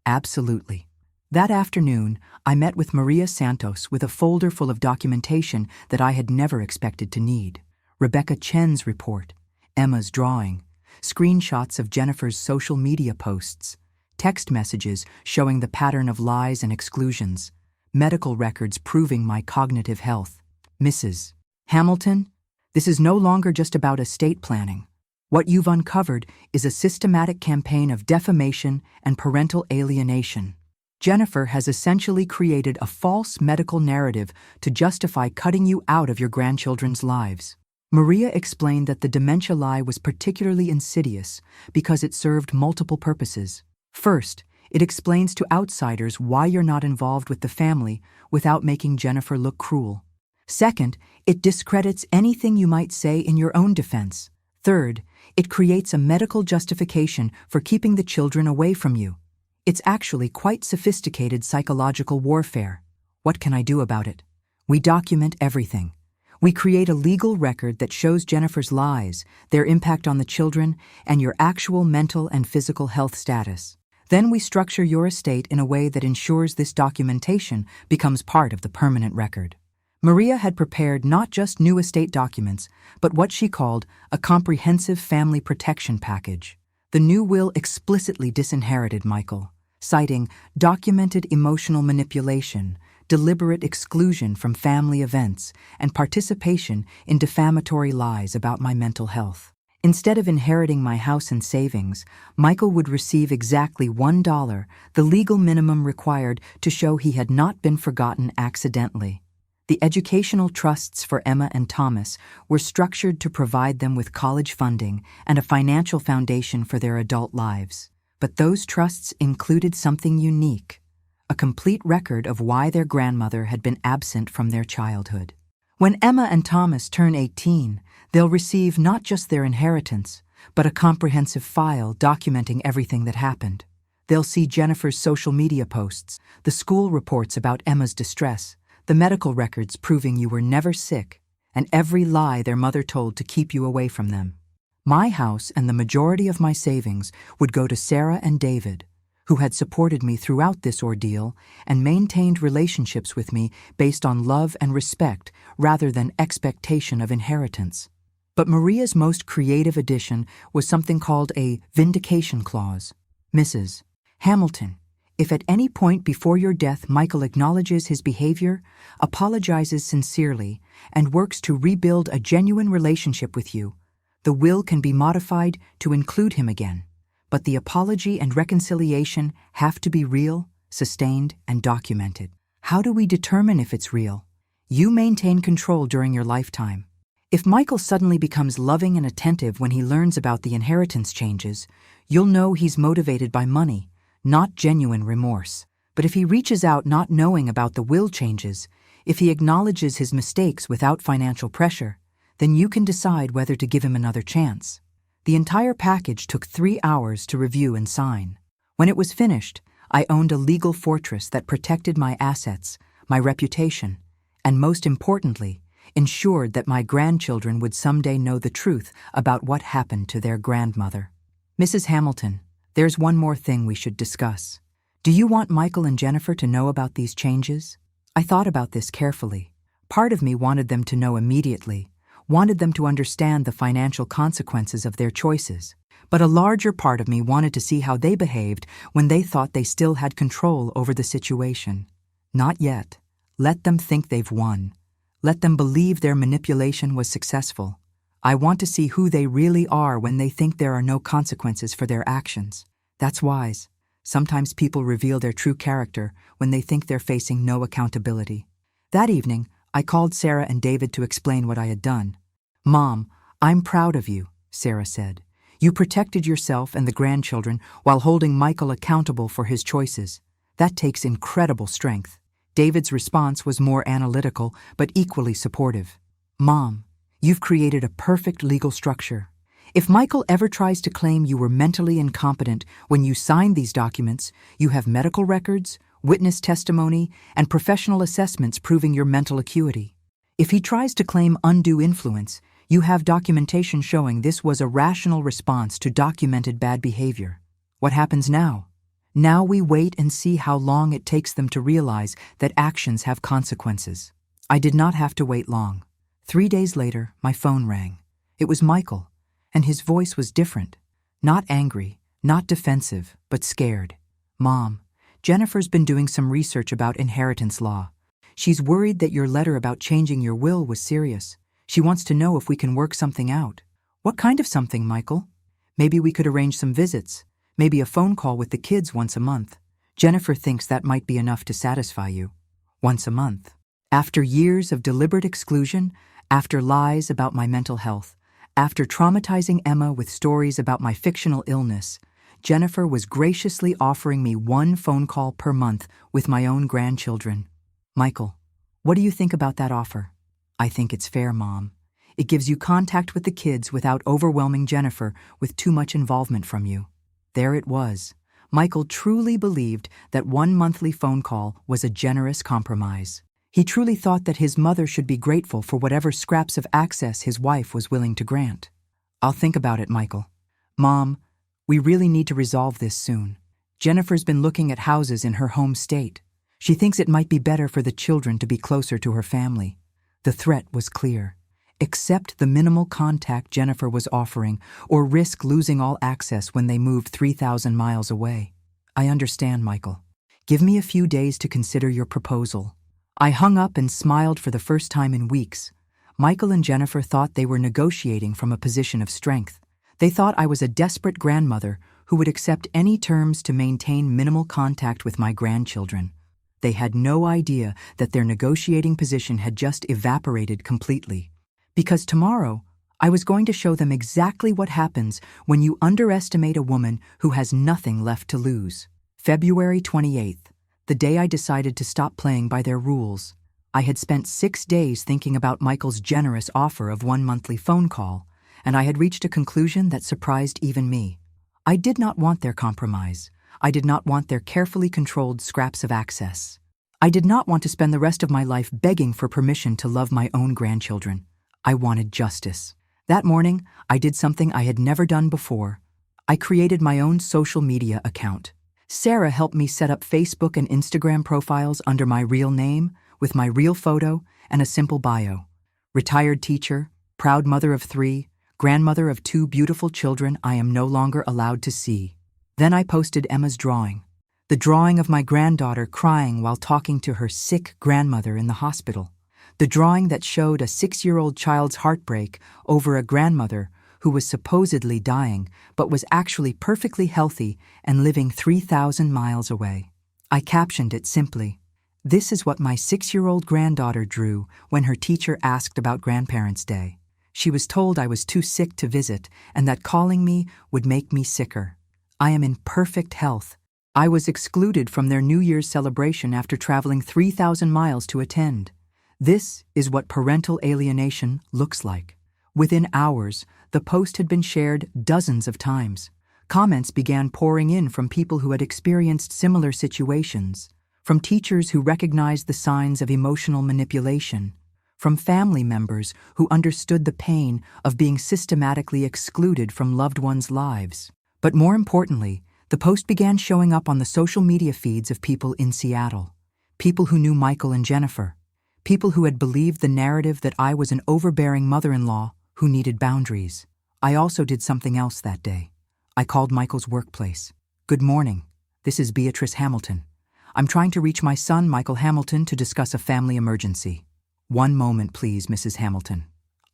A: Absolutely. That afternoon, I met with Maria Santos with a folder full of documentation that I had never expected to need. Rebecca Chen's report, Emma's drawing, screenshots of Jennifer's social media posts, text messages showing the pattern of lies and exclusions, medical records proving my cognitive health. Mrs. Hamilton, this is no longer just about estate planning. What you've uncovered is a systematic campaign of defamation and parental alienation. Jennifer has essentially created a false medical narrative to justify cutting you out of your grandchildren's lives. Maria explained that the dementia lie was particularly insidious because it served multiple purposes. First, it explains to outsiders why you're not involved with the family without making Jennifer look cruel. Second, it discredits anything you might say in your own defense. Third, It creates a medical justification for keeping the children away from you. It's actually quite sophisticated psychological warfare. What can I do about it? We document everything. We create a legal record that shows Jennifer's lies, their impact on the children, and your actual mental and physical health status. Then we structure your estate in a way that ensures this documentation becomes part of the permanent record. Maria had prepared not just new estate documents, but what she called a comprehensive family protection package. The new will explicitly disinherited Michael, citing documented emotional manipulation, deliberate exclusion from family events, and participation in defamatory lies about my mental health. Instead of inheriting my house and savings, Michael would receive exactly $1, the legal minimum required to show he had not been forgotten accidentally. The educational trusts for Emma and Thomas were structured to provide them with college funding and a financial foundation for their adult lives. But those trusts included something unique, a complete record of why their grandmother had been absent from their childhood. When Emma and Thomas turn 18, they'll receive not just their inheritance, but a comprehensive file documenting everything that happened. They'll see Jennifer's social media posts, the school reports about Emma's distress, the medical records proving you were never sick, and every lie their mother told to keep you away from them. My house and the majority of my savings would go to Sarah and David, who had supported me throughout this ordeal and maintained relationships with me based on love and respect rather than expectation of inheritance. But Maria's most creative addition was something called a vindication clause. Mrs. Hamilton, if at any point before your death Michael acknowledges his behavior, apologizes sincerely, and works to rebuild a genuine relationship with you, the will can be modified to include him again. But the apology and reconciliation have to be real, sustained, and documented. How do we determine if it's real? You maintain control during your lifetime. If Michael suddenly becomes loving and attentive when he learns about the inheritance changes, you'll know he's motivated by money, not genuine remorse. But if he reaches out not knowing about the will changes, if he acknowledges his mistakes without financial pressure, then you can decide whether to give him another chance. The entire package took 3 hours to review and sign. When it was finished, I owned a legal fortress that protected my assets, my reputation, and most importantly, ensured that my grandchildren would someday know the truth about what happened to their grandmother. Mrs. Hamilton, there's one more thing we should discuss. Do you want Michael and Jennifer to know about these changes? I thought about this carefully. Part of me wanted them to know immediately, wanted them to understand the financial consequences of their choices. But a larger part of me wanted to see how they behaved when they thought they still had control over the situation. Not yet. Let them think they've won. Let them believe their manipulation was successful. I want to see who they really are when they think there are no consequences for their actions. That's wise. Sometimes people reveal their true character when they think they're facing no accountability. That evening, I called Sarah and David to explain what I had done. "Mom, I'm proud of you," Sarah said. "You protected yourself and the grandchildren while holding Michael accountable for his choices. That takes incredible strength." David's response was more analytical but equally supportive. "Mom, you've created a perfect legal structure. If Michael ever tries to claim you were mentally incompetent when you signed these documents, you have medical records, witness testimony, and professional assessments proving your mental acuity. If he tries to claim undue influence, you have documentation showing this was a rational response to documented bad behavior. What happens now? Now we wait and see how long it takes them to realize that actions have consequences." I did not have to wait long. 3 days later, my phone rang. It was Michael, and his voice was different. Not angry, not defensive, but scared. "Mom, Jennifer's been doing some research about inheritance law. She's worried that your letter about changing your will was serious. She wants to know if we can work something out." "What kind of something, Michael?" "Maybe we could arrange some visits. Maybe a phone call with the kids once a month. Jennifer thinks that might be enough to satisfy you." Once a month. After years of deliberate exclusion, after lies about my mental health, after traumatizing Emma with stories about my fictional illness, Jennifer was graciously offering me 1 phone call per month with my own grandchildren. "Michael, what do you think about that offer?" "I think it's fair, Mom. It gives you contact with the kids without overwhelming Jennifer with too much involvement from you. There it was. Michael truly believed that one monthly phone call was a generous compromise. He truly thought that his mother should be grateful for whatever scraps of access his wife was willing to grant. I'll think about it, Michael. Mom, we really need to resolve this soon. Jennifer's been looking at houses in her home state. She thinks it might be better for the children to be closer to her family. The threat was clear. Accept the minimal contact Jennifer was offering, or risk losing all access when they moved 3,000 miles away. I understand, Michael. Give me a few days to consider your proposal. I hung up and smiled for the first time in weeks. Michael and Jennifer thought they were negotiating from a position of strength. They thought I was a desperate grandmother who would accept any terms to maintain minimal contact with my grandchildren. They had no idea that their negotiating position had just evaporated completely. Because tomorrow, I was going to show them exactly what happens when you underestimate a woman who has nothing left to lose. February 28th, the day I decided to stop playing by their rules. I had spent 6 days thinking about Michael's generous offer of one monthly phone call, and I had reached a conclusion that surprised even me. I did not want their compromise. I did not want their carefully controlled scraps of access. I did not want to spend the rest of my life begging for permission to love my own grandchildren. I wanted justice. That morning, I did something I had never done before. I created my own social media account. Sarah helped me set up Facebook and Instagram profiles under my real name, with my real photo and a simple bio. Retired teacher, proud mother of 3, grandmother of 2 beautiful children I am no longer allowed to see. Then I posted Emma's drawing. The drawing of my granddaughter crying while talking to her sick grandmother in the hospital. The drawing that showed a 6-year-old child's heartbreak over a grandmother who was supposedly dying but was actually perfectly healthy and living 3,000 miles away. I captioned it simply, "This is what my 6-year-old granddaughter drew when her teacher asked about Grandparents' Day. She was told I was too sick to visit and that calling me would make me sicker. I am in perfect health. I was excluded from their New Year's celebration after traveling 3,000 miles to attend. This is what parental alienation looks like." Within hours, the post had been shared dozens of times. Comments began pouring in from people who had experienced similar situations, from teachers who recognized the signs of emotional manipulation, from family members who understood the pain of being systematically excluded from loved ones' lives. But more importantly, the post began showing up on the social media feeds of people in Seattle, people who knew Michael and Jennifer, people who had believed the narrative that I was an overbearing mother-in-law who needed boundaries. I also did something else that day. I called Michael's workplace. "Good morning. This is Beatrice Hamilton. I'm trying to reach my son, Michael Hamilton, to discuss a family emergency." "One moment, please, Mrs. Hamilton.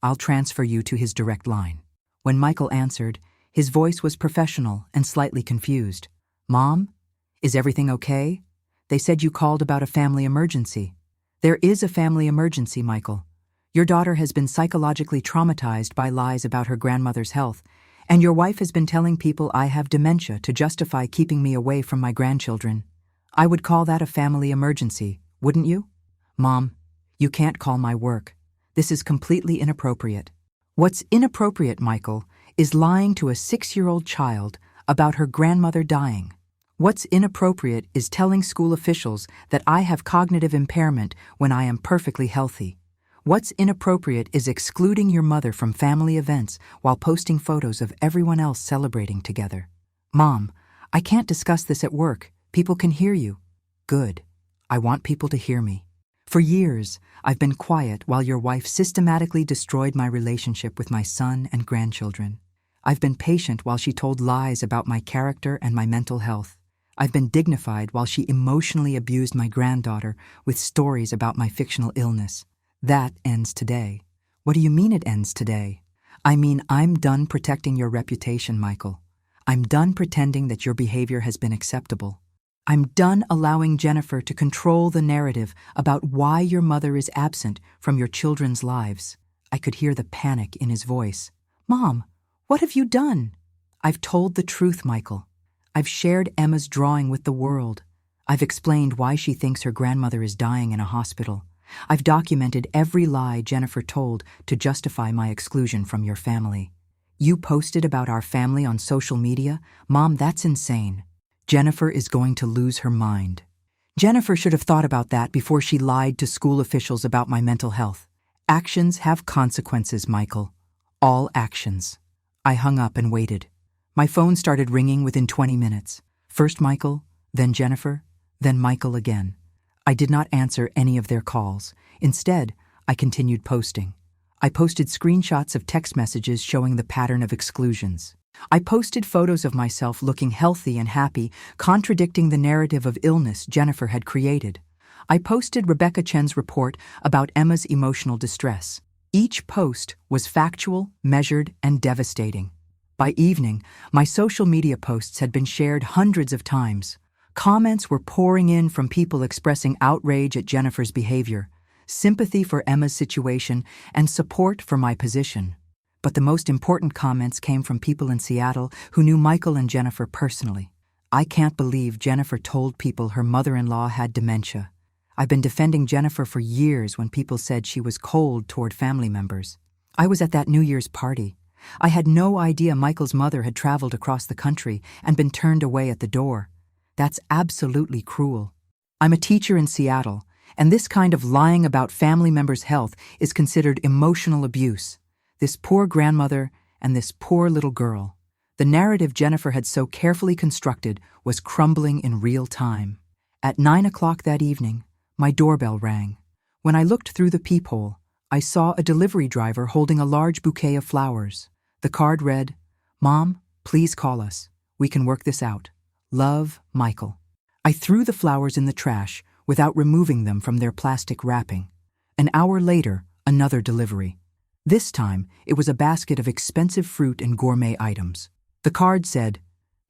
A: I'll transfer you to his direct line." When Michael answered, his voice was professional and slightly confused. "Mom, is everything okay? They said you called about a family emergency." "There is a family emergency, Michael. Your daughter has been psychologically traumatized by lies about her grandmother's health, and your wife has been telling people I have dementia to justify keeping me away from my grandchildren. I would call that a family emergency, wouldn't you?" "Mom, you can't call my work. This is completely inappropriate." "What's inappropriate, Michael, is lying to a 6-year-old child about her grandmother dying. What's inappropriate is telling school officials that I have cognitive impairment when I am perfectly healthy. What's inappropriate is excluding your mother from family events while posting photos of everyone else celebrating together." "Mom, I can't discuss this at work. People can hear you." "Good. I want people to hear me. For years, I've been quiet while your wife systematically destroyed my relationship with my son and grandchildren. I've been patient while she told lies about my character and my mental health. I've been dignified while she emotionally abused my granddaughter with stories about my fictional illness. That ends today." "What do you mean it ends today?" "I mean I'm done protecting your reputation, Michael. I'm done pretending that your behavior has been acceptable. I'm done allowing Jennifer to control the narrative about why your mother is absent from your children's lives." I could hear the panic in his voice. "Mom, what have you done?" "I've told the truth, Michael. I've shared Emma's drawing with the world. I've explained why she thinks her grandmother is dying in a hospital. I've documented every lie Jennifer told to justify my exclusion from your family. You posted about our family on social media? Mom, that's insane. Jennifer is going to lose her mind. Jennifer should have thought about that before she lied to school officials about my mental health. Actions have consequences, Michael. All actions. I hung up and waited. My phone started ringing within 20 minutes. First Michael, then Jennifer, then Michael again. I did not answer any of their calls. Instead, I continued posting. I posted screenshots of text messages showing the pattern of exclusions. I posted photos of myself looking healthy and happy, contradicting the narrative of illness Jennifer had created. I posted Rebecca Chen's report about Emma's emotional distress. Each post was factual, measured, and devastating. By evening, my social media posts had been shared hundreds of times. Comments were pouring in from people expressing outrage at Jennifer's behavior, sympathy for Emma's situation, and support for my position. But the most important comments came from people in Seattle who knew Michael and Jennifer personally. I can't believe Jennifer told people her mother-in-law had dementia. I've been defending Jennifer for years when people said she was cold toward family members. I was at that New Year's party. I had no idea Michael's mother had traveled across the country and been turned away at the door. That's absolutely cruel. I'm a teacher in Seattle, and this kind of lying about family members' health is considered emotional abuse. This poor grandmother and this poor little girl. The narrative Jennifer had so carefully constructed was crumbling in real time. At 9 o'clock that evening, my doorbell rang. When I looked through the peephole, I saw a delivery driver holding a large bouquet of flowers. The card read, "Mom, please call us. We can work this out. Love, Michael." I threw the flowers in the trash without removing them from their plastic wrapping. An hour later, another delivery. This time, it was a basket of expensive fruit and gourmet items. The card said,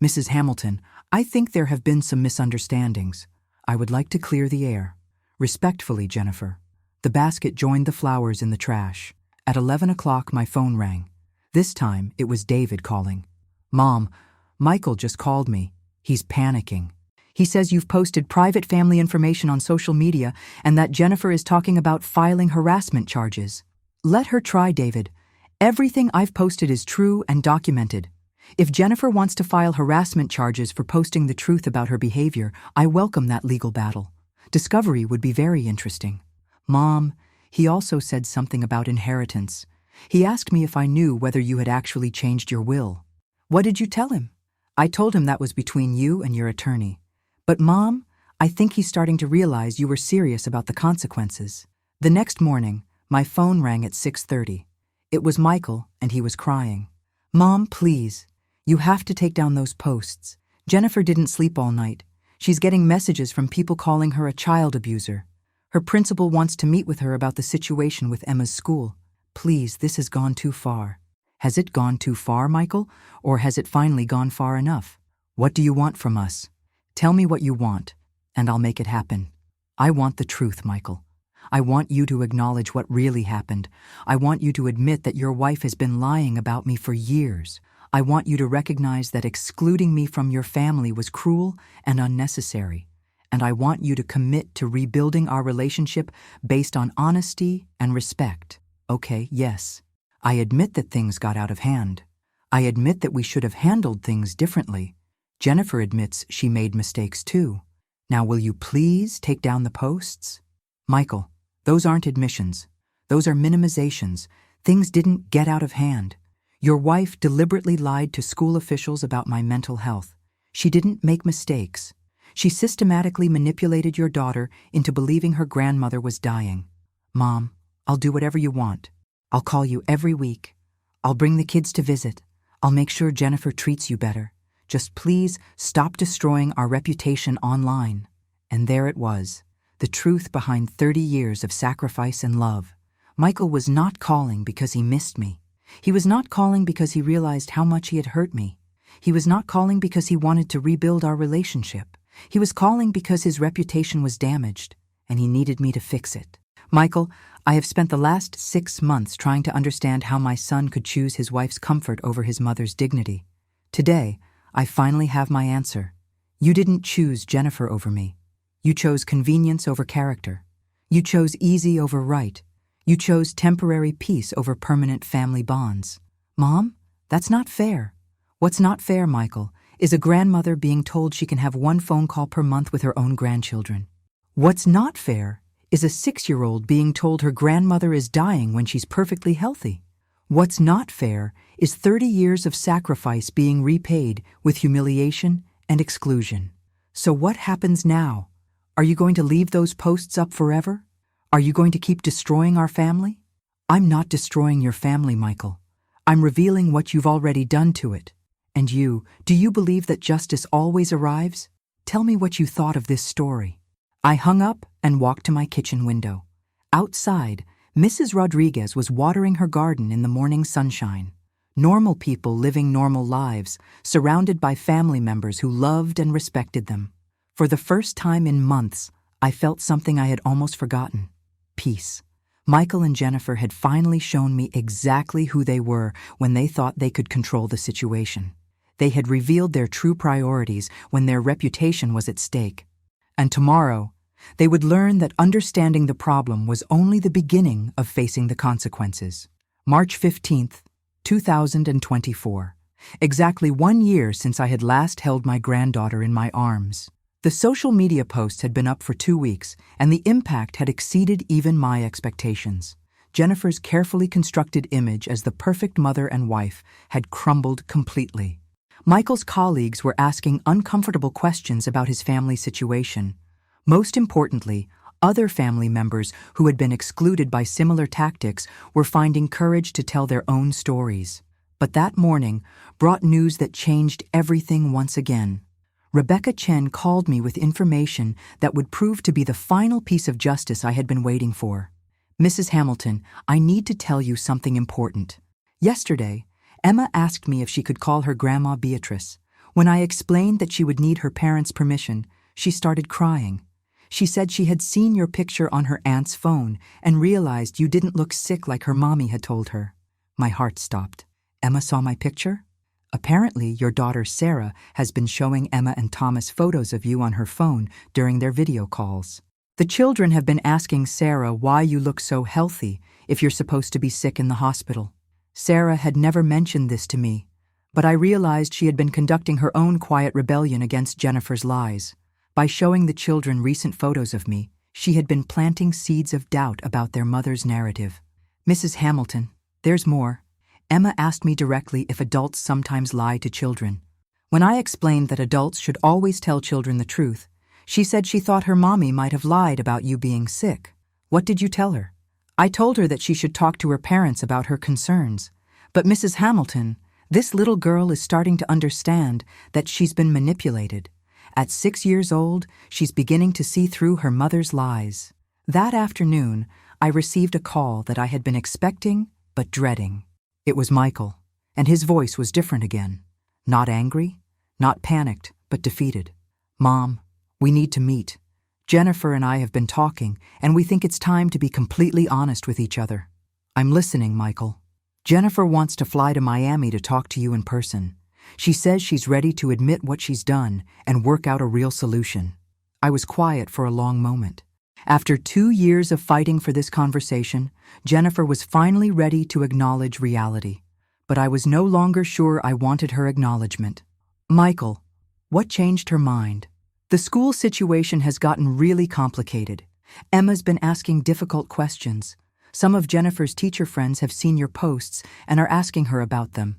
A: "Mrs. Hamilton, I think there have been some misunderstandings. I would like to clear the air. Respectfully, Jennifer." The basket joined the flowers in the trash. At 11 o'clock, my phone rang. This time, it was David calling. "Mom, Michael just called me. He's panicking. He says you've posted private family information on social media and that Jennifer is talking about filing harassment charges." Let her try, David. Everything I've posted is true and documented. If Jennifer wants to file harassment charges for posting the truth about her behavior, I welcome that legal battle. Discovery would be very interesting. Mom, he also said something about inheritance. He asked me if I knew whether you had actually changed your will. What did you tell him? I told him that was between you and your attorney. But Mom, I think he's starting to realize you were serious about the consequences. The next morning, my phone rang at 6:30. It was Michael, and he was crying. "Mom, please. You have to take down those posts. Jennifer didn't sleep all night. She's getting messages from people calling her a child abuser. Her principal wants to meet with her about the situation with Emma's school. Please, this has gone too far." Has it gone too far, Michael? Or has it finally gone far enough? What do you want from us? Tell me what you want, and I'll make it happen. I want the truth, Michael. I want you to acknowledge what really happened. I want you to admit that your wife has been lying about me for years. I want you to recognize that excluding me from your family was cruel and unnecessary. And I want you to commit to rebuilding our relationship based on honesty and respect. Okay, yes. I admit that things got out of hand. I admit that we should have handled things differently. Jennifer admits she made mistakes too. Now will you please take down the posts? Michael, those aren't admissions. Those are minimizations. Things didn't get out of hand. Your wife deliberately lied to school officials about my mental health. She didn't make mistakes. She systematically manipulated your daughter into believing her grandmother was dying. Mom, I'll do whatever you want. I'll call you every week. I'll bring the kids to visit. I'll make sure Jennifer treats you better. Just please stop destroying our reputation online. And there it was. The truth behind 30 years of sacrifice and love. Michael was not calling because he missed me. He was not calling because he realized how much he had hurt me. He was not calling because he wanted to rebuild our relationship. He was calling because his reputation was damaged, and he needed me to fix it. Michael, I have spent the last 6 months trying to understand how my son could choose his wife's comfort over his mother's dignity. Today, I finally have my answer. You didn't choose Jennifer over me. You chose convenience over character. You chose easy over right. You chose temporary peace over permanent family bonds. Mom, that's not fair. What's not fair, Michael, is a grandmother being told she can have one phone call per month with her own grandchildren. What's not fair is a 6-year-old being told her grandmother is dying when she's perfectly healthy. What's not fair is 30 years of sacrifice being repaid with humiliation and exclusion. So what happens now? Are you going to leave those posts up forever? Are you going to keep destroying our family? I'm not destroying your family, Michael. I'm revealing what you've already done to it. And you, do you believe that justice always arrives? Tell me what you thought of this story. I hung up and walked to my kitchen window. Outside, Mrs. Rodriguez was watering her garden in the morning sunshine. Normal people living normal lives, surrounded by family members who loved and respected them. For the first time in months, I felt something I had almost forgotten: peace. Michael and Jennifer had finally shown me exactly who they were when they thought they could control the situation. They had revealed their true priorities when their reputation was at stake. And tomorrow, they would learn that understanding the problem was only the beginning of facing the consequences. March 15th, 2024. Exactly 1 year since I had last held my granddaughter in my arms. The social media posts had been up for 2 weeks, and the impact had exceeded even my expectations. Jennifer's carefully constructed image as the perfect mother and wife had crumbled completely. Michael's colleagues were asking uncomfortable questions about his family situation. Most importantly, other family members who had been excluded by similar tactics were finding courage to tell their own stories. But that morning brought news that changed everything once again. Rebecca Chen called me with information that would prove to be the final piece of justice I had been waiting for. Mrs. Hamilton, I need to tell you something important. Yesterday, Emma asked me if she could call her grandma Beatrice. When I explained that she would need her parents' permission, she started crying. She said she had seen your picture on her aunt's phone and realized you didn't look sick like her mommy had told her. My heart stopped. Emma saw my picture? Apparently, your daughter Sarah has been showing Emma and Thomas photos of you on her phone during their video calls. The children have been asking Sarah why you look so healthy if you're supposed to be sick in the hospital. Sarah had never mentioned this to me, but I realized she had been conducting her own quiet rebellion against Jennifer's lies. By showing the children recent photos of me, she had been planting seeds of doubt about their mother's narrative. Mrs. Hamilton, there's more. Emma asked me directly if adults sometimes lie to children. When I explained that adults should always tell children the truth, she said she thought her mommy might have lied about you being sick. What did you tell her? I told her that she should talk to her parents about her concerns. But Mrs. Hamilton, this little girl is starting to understand that she's been manipulated. At 6 years old, she's beginning to see through her mother's lies. That afternoon, I received a call that I had been expecting but dreading. It was Michael, and his voice was different again. Not angry, not panicked, but defeated. Mom, we need to meet. Jennifer and I have been talking, and we think it's time to be completely honest with each other. I'm listening, Michael. Jennifer wants to fly to Miami to talk to you in person. She says she's ready to admit what she's done and work out a real solution. I was quiet for a long moment. After 2 years of fighting for this conversation, Jennifer was finally ready to acknowledge reality. But I was no longer sure I wanted her acknowledgement. Michael, what changed her mind? The school situation has gotten really complicated. Emma's been asking difficult questions. Some of Jennifer's teacher friends have seen your posts and are asking her about them.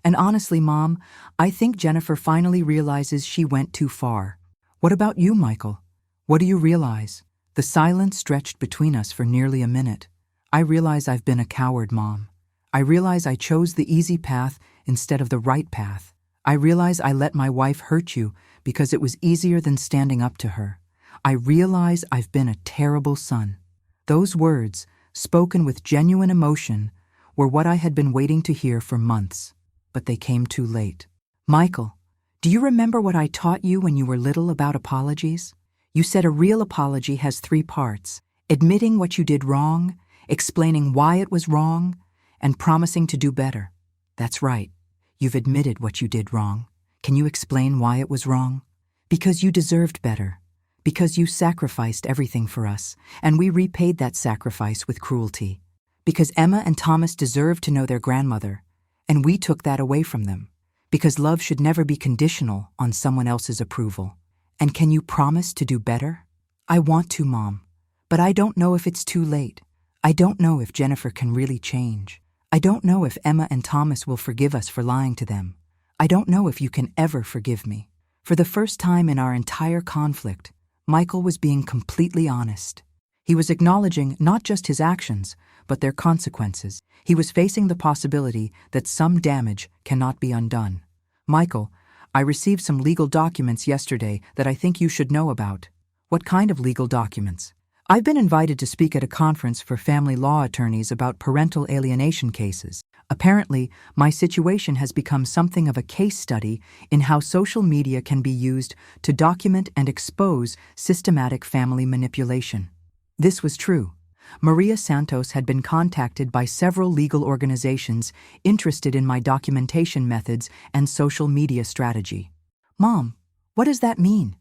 A: And honestly, Mom, I think Jennifer finally realizes she went too far. What about you, Michael? What do you realize? The silence stretched between us for nearly a minute. I realize I've been a coward, Mom. I realize I chose the easy path instead of the right path. I realize I let my wife hurt you because it was easier than standing up to her. I realize I've been a terrible son. Those words, spoken with genuine emotion, were what I had been waiting to hear for months. But they came too late. Michael, do you remember what I taught you when you were little about apologies? You said a real apology has 3 parts: admitting what you did wrong, explaining why it was wrong, and promising to do better. That's right. You've admitted what you did wrong. Can you explain why it was wrong? Because you deserved better. Because you sacrificed everything for us, and we repaid that sacrifice with cruelty. Because Emma and Thomas deserved to know their grandmother, and we took that away from them. Because love should never be conditional on someone else's approval. And can you promise to do better? I want to, Mom, but I don't know if it's too late. I don't know if Jennifer can really change. I don't know if Emma and Thomas will forgive us for lying to them. I don't know if you can ever forgive me. For the first time in our entire conflict, Michael was being completely honest. He was acknowledging not just his actions, but their consequences. He was facing the possibility that some damage cannot be undone. Michael, I received some legal documents yesterday that I think you should know about. What kind of legal documents? I've been invited to speak at a conference for family law attorneys about parental alienation cases. Apparently, my situation has become something of a case study in how social media can be used to document and expose systematic family manipulation. This was true. Maria Santos had been contacted by several legal organizations interested in my documentation methods and social media strategy. Mom, what does that mean?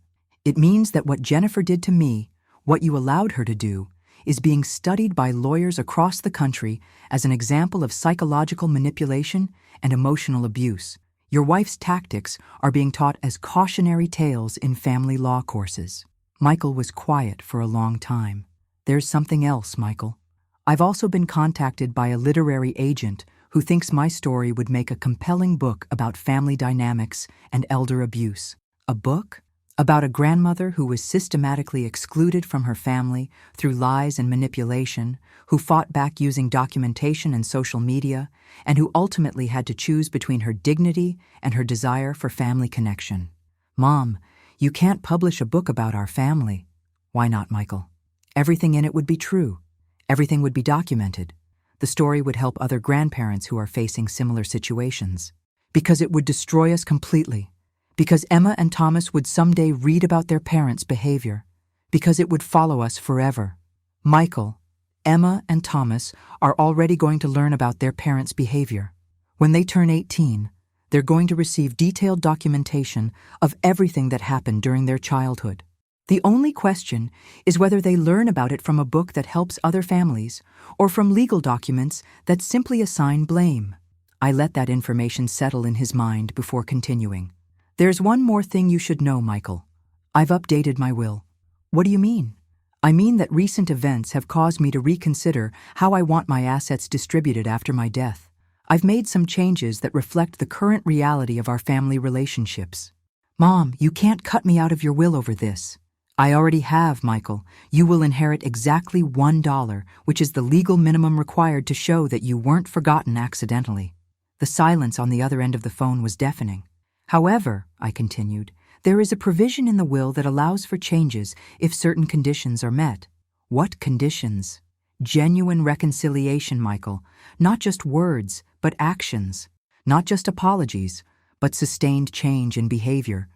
A: It means that what Jennifer did to me, what you allowed her to do, is being studied by lawyers across the country as an example of psychological manipulation and emotional abuse. Your wife's tactics are being taught as cautionary tales in family law courses. Michael was quiet for a long time. There's something else, Michael. I've also been contacted by a literary agent who thinks my story would make a compelling book about family dynamics and elder abuse. A book? About a grandmother who was systematically excluded from her family through lies and manipulation, who fought back using documentation and social media, and who ultimately had to choose between her dignity and her desire for family connection. Mom, you can't publish a book about our family. Why not, Michael? Everything in it would be true. Everything would be documented. The story would help other grandparents who are facing similar situations. Because it would destroy us completely. Because Emma and Thomas would someday read about their parents' behavior. Because it would follow us forever. Michael, Emma and Thomas are already going to learn about their parents' behavior. When they turn 18, they're going to receive detailed documentation of everything that happened during their childhood. The only question is whether they learn about it from a book that helps other families or from legal documents that simply assign blame. I let that information settle in his mind before continuing. There's one more thing you should know, Michael. I've updated my will. What do you mean? I mean that recent events have caused me to reconsider how I want my assets distributed after my death. I've made some changes that reflect the current reality of our family relationships. Mom, you can't cut me out of your will over this. I already have, Michael. You will inherit exactly $1, which is the legal minimum required to show that you weren't forgotten accidentally. The silence on the other end of the phone was deafening. However, I continued, there is a provision in the will that allows for changes if certain conditions are met. What conditions? Genuine reconciliation, Michael. Not just words, but actions. Not just apologies, but sustained change in behavior.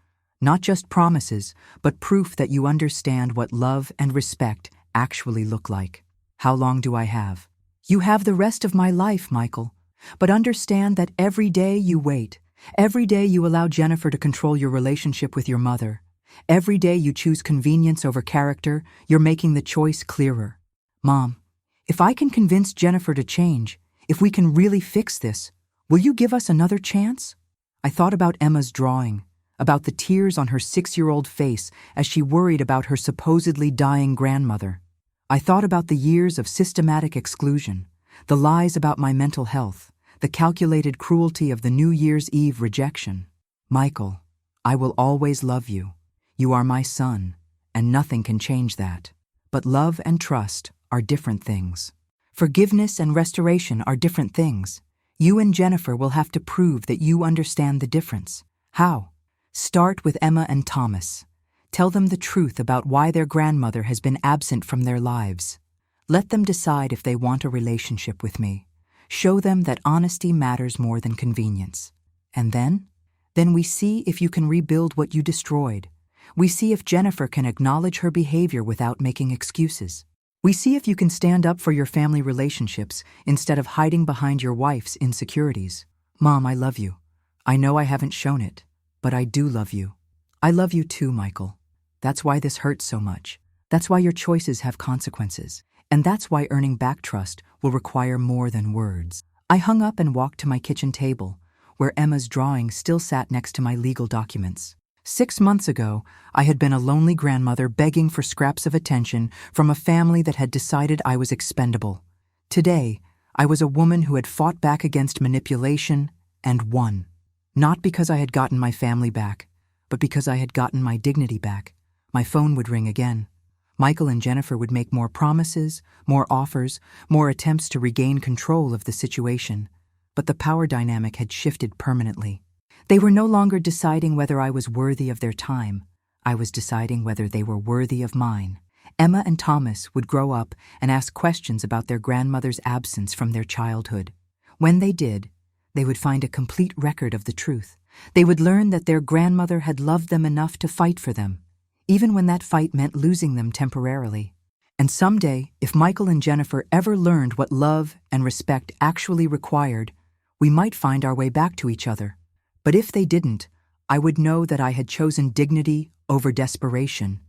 A: Not just promises, but proof that you understand what love and respect actually look like. How long do I have? You have the rest of my life, Michael. But understand that every day you wait, every day you allow Jennifer to control your relationship with your mother, every day you choose convenience over character, you're making the choice clearer. Mom, if I can convince Jennifer to change, if we can really fix this, will you give us another chance? I thought about Emma's drawing, about the tears on her 6-year-old face as she worried about her supposedly dying grandmother. I thought about the years of systematic exclusion, the lies about my mental health, the calculated cruelty of the New Year's Eve rejection. Michael, I will always love you. You are my son, and nothing can change that. But love and trust are different things. Forgiveness and restoration are different things. You and Jennifer will have to prove that you understand the difference. How? Start with Emma and Thomas. Tell them the truth about why their grandmother has been absent from their lives. Let them decide if they want a relationship with me. Show them that honesty matters more than convenience. And then? Then we see if you can rebuild what you destroyed. We see if Jennifer can acknowledge her behavior without making excuses. We see if you can stand up for your family relationships instead of hiding behind your wife's insecurities. Mom, I love you. I know I haven't shown it, but I do love you. I love you too, Michael. That's why this hurts so much. That's why your choices have consequences. And that's why earning back trust will require more than words. I hung up and walked to my kitchen table, where Emma's drawing still sat next to my legal documents. 6 months ago, I had been a lonely grandmother begging for scraps of attention from a family that had decided I was expendable. Today, I was a woman who had fought back against manipulation and won. Not because I had gotten my family back, but because I had gotten my dignity back. My phone would ring again. Michael and Jennifer would make more promises, more offers, more attempts to regain control of the situation. But the power dynamic had shifted permanently. They were no longer deciding whether I was worthy of their time. I was deciding whether they were worthy of mine. Emma and Thomas would grow up and ask questions about their grandmother's absence from their childhood. When they did, they would find a complete record of the truth. They would learn that their grandmother had loved them enough to fight for them, even when that fight meant losing them temporarily. And someday, if Michael and Jennifer ever learned what love and respect actually required, we might find our way back to each other. But if they didn't, I would know that I had chosen dignity over desperation,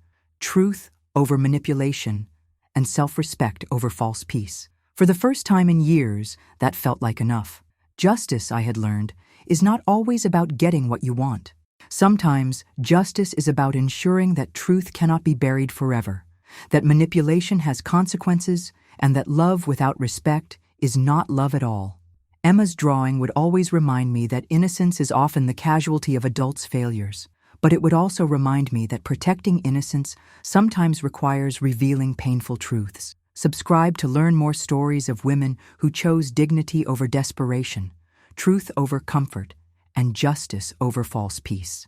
A: truth over manipulation, and self-respect over false peace. For the first time in years, that felt like enough. Justice, I had learned, is not always about getting what you want. Sometimes, justice is about ensuring that truth cannot be buried forever, that manipulation has consequences, and that love without respect is not love at all. Emma's drawing would always remind me that innocence is often the casualty of adults' failures, but it would also remind me that protecting innocence sometimes requires revealing painful truths. Subscribe to learn more stories of women who chose dignity over desperation, truth over comfort, and justice over false peace.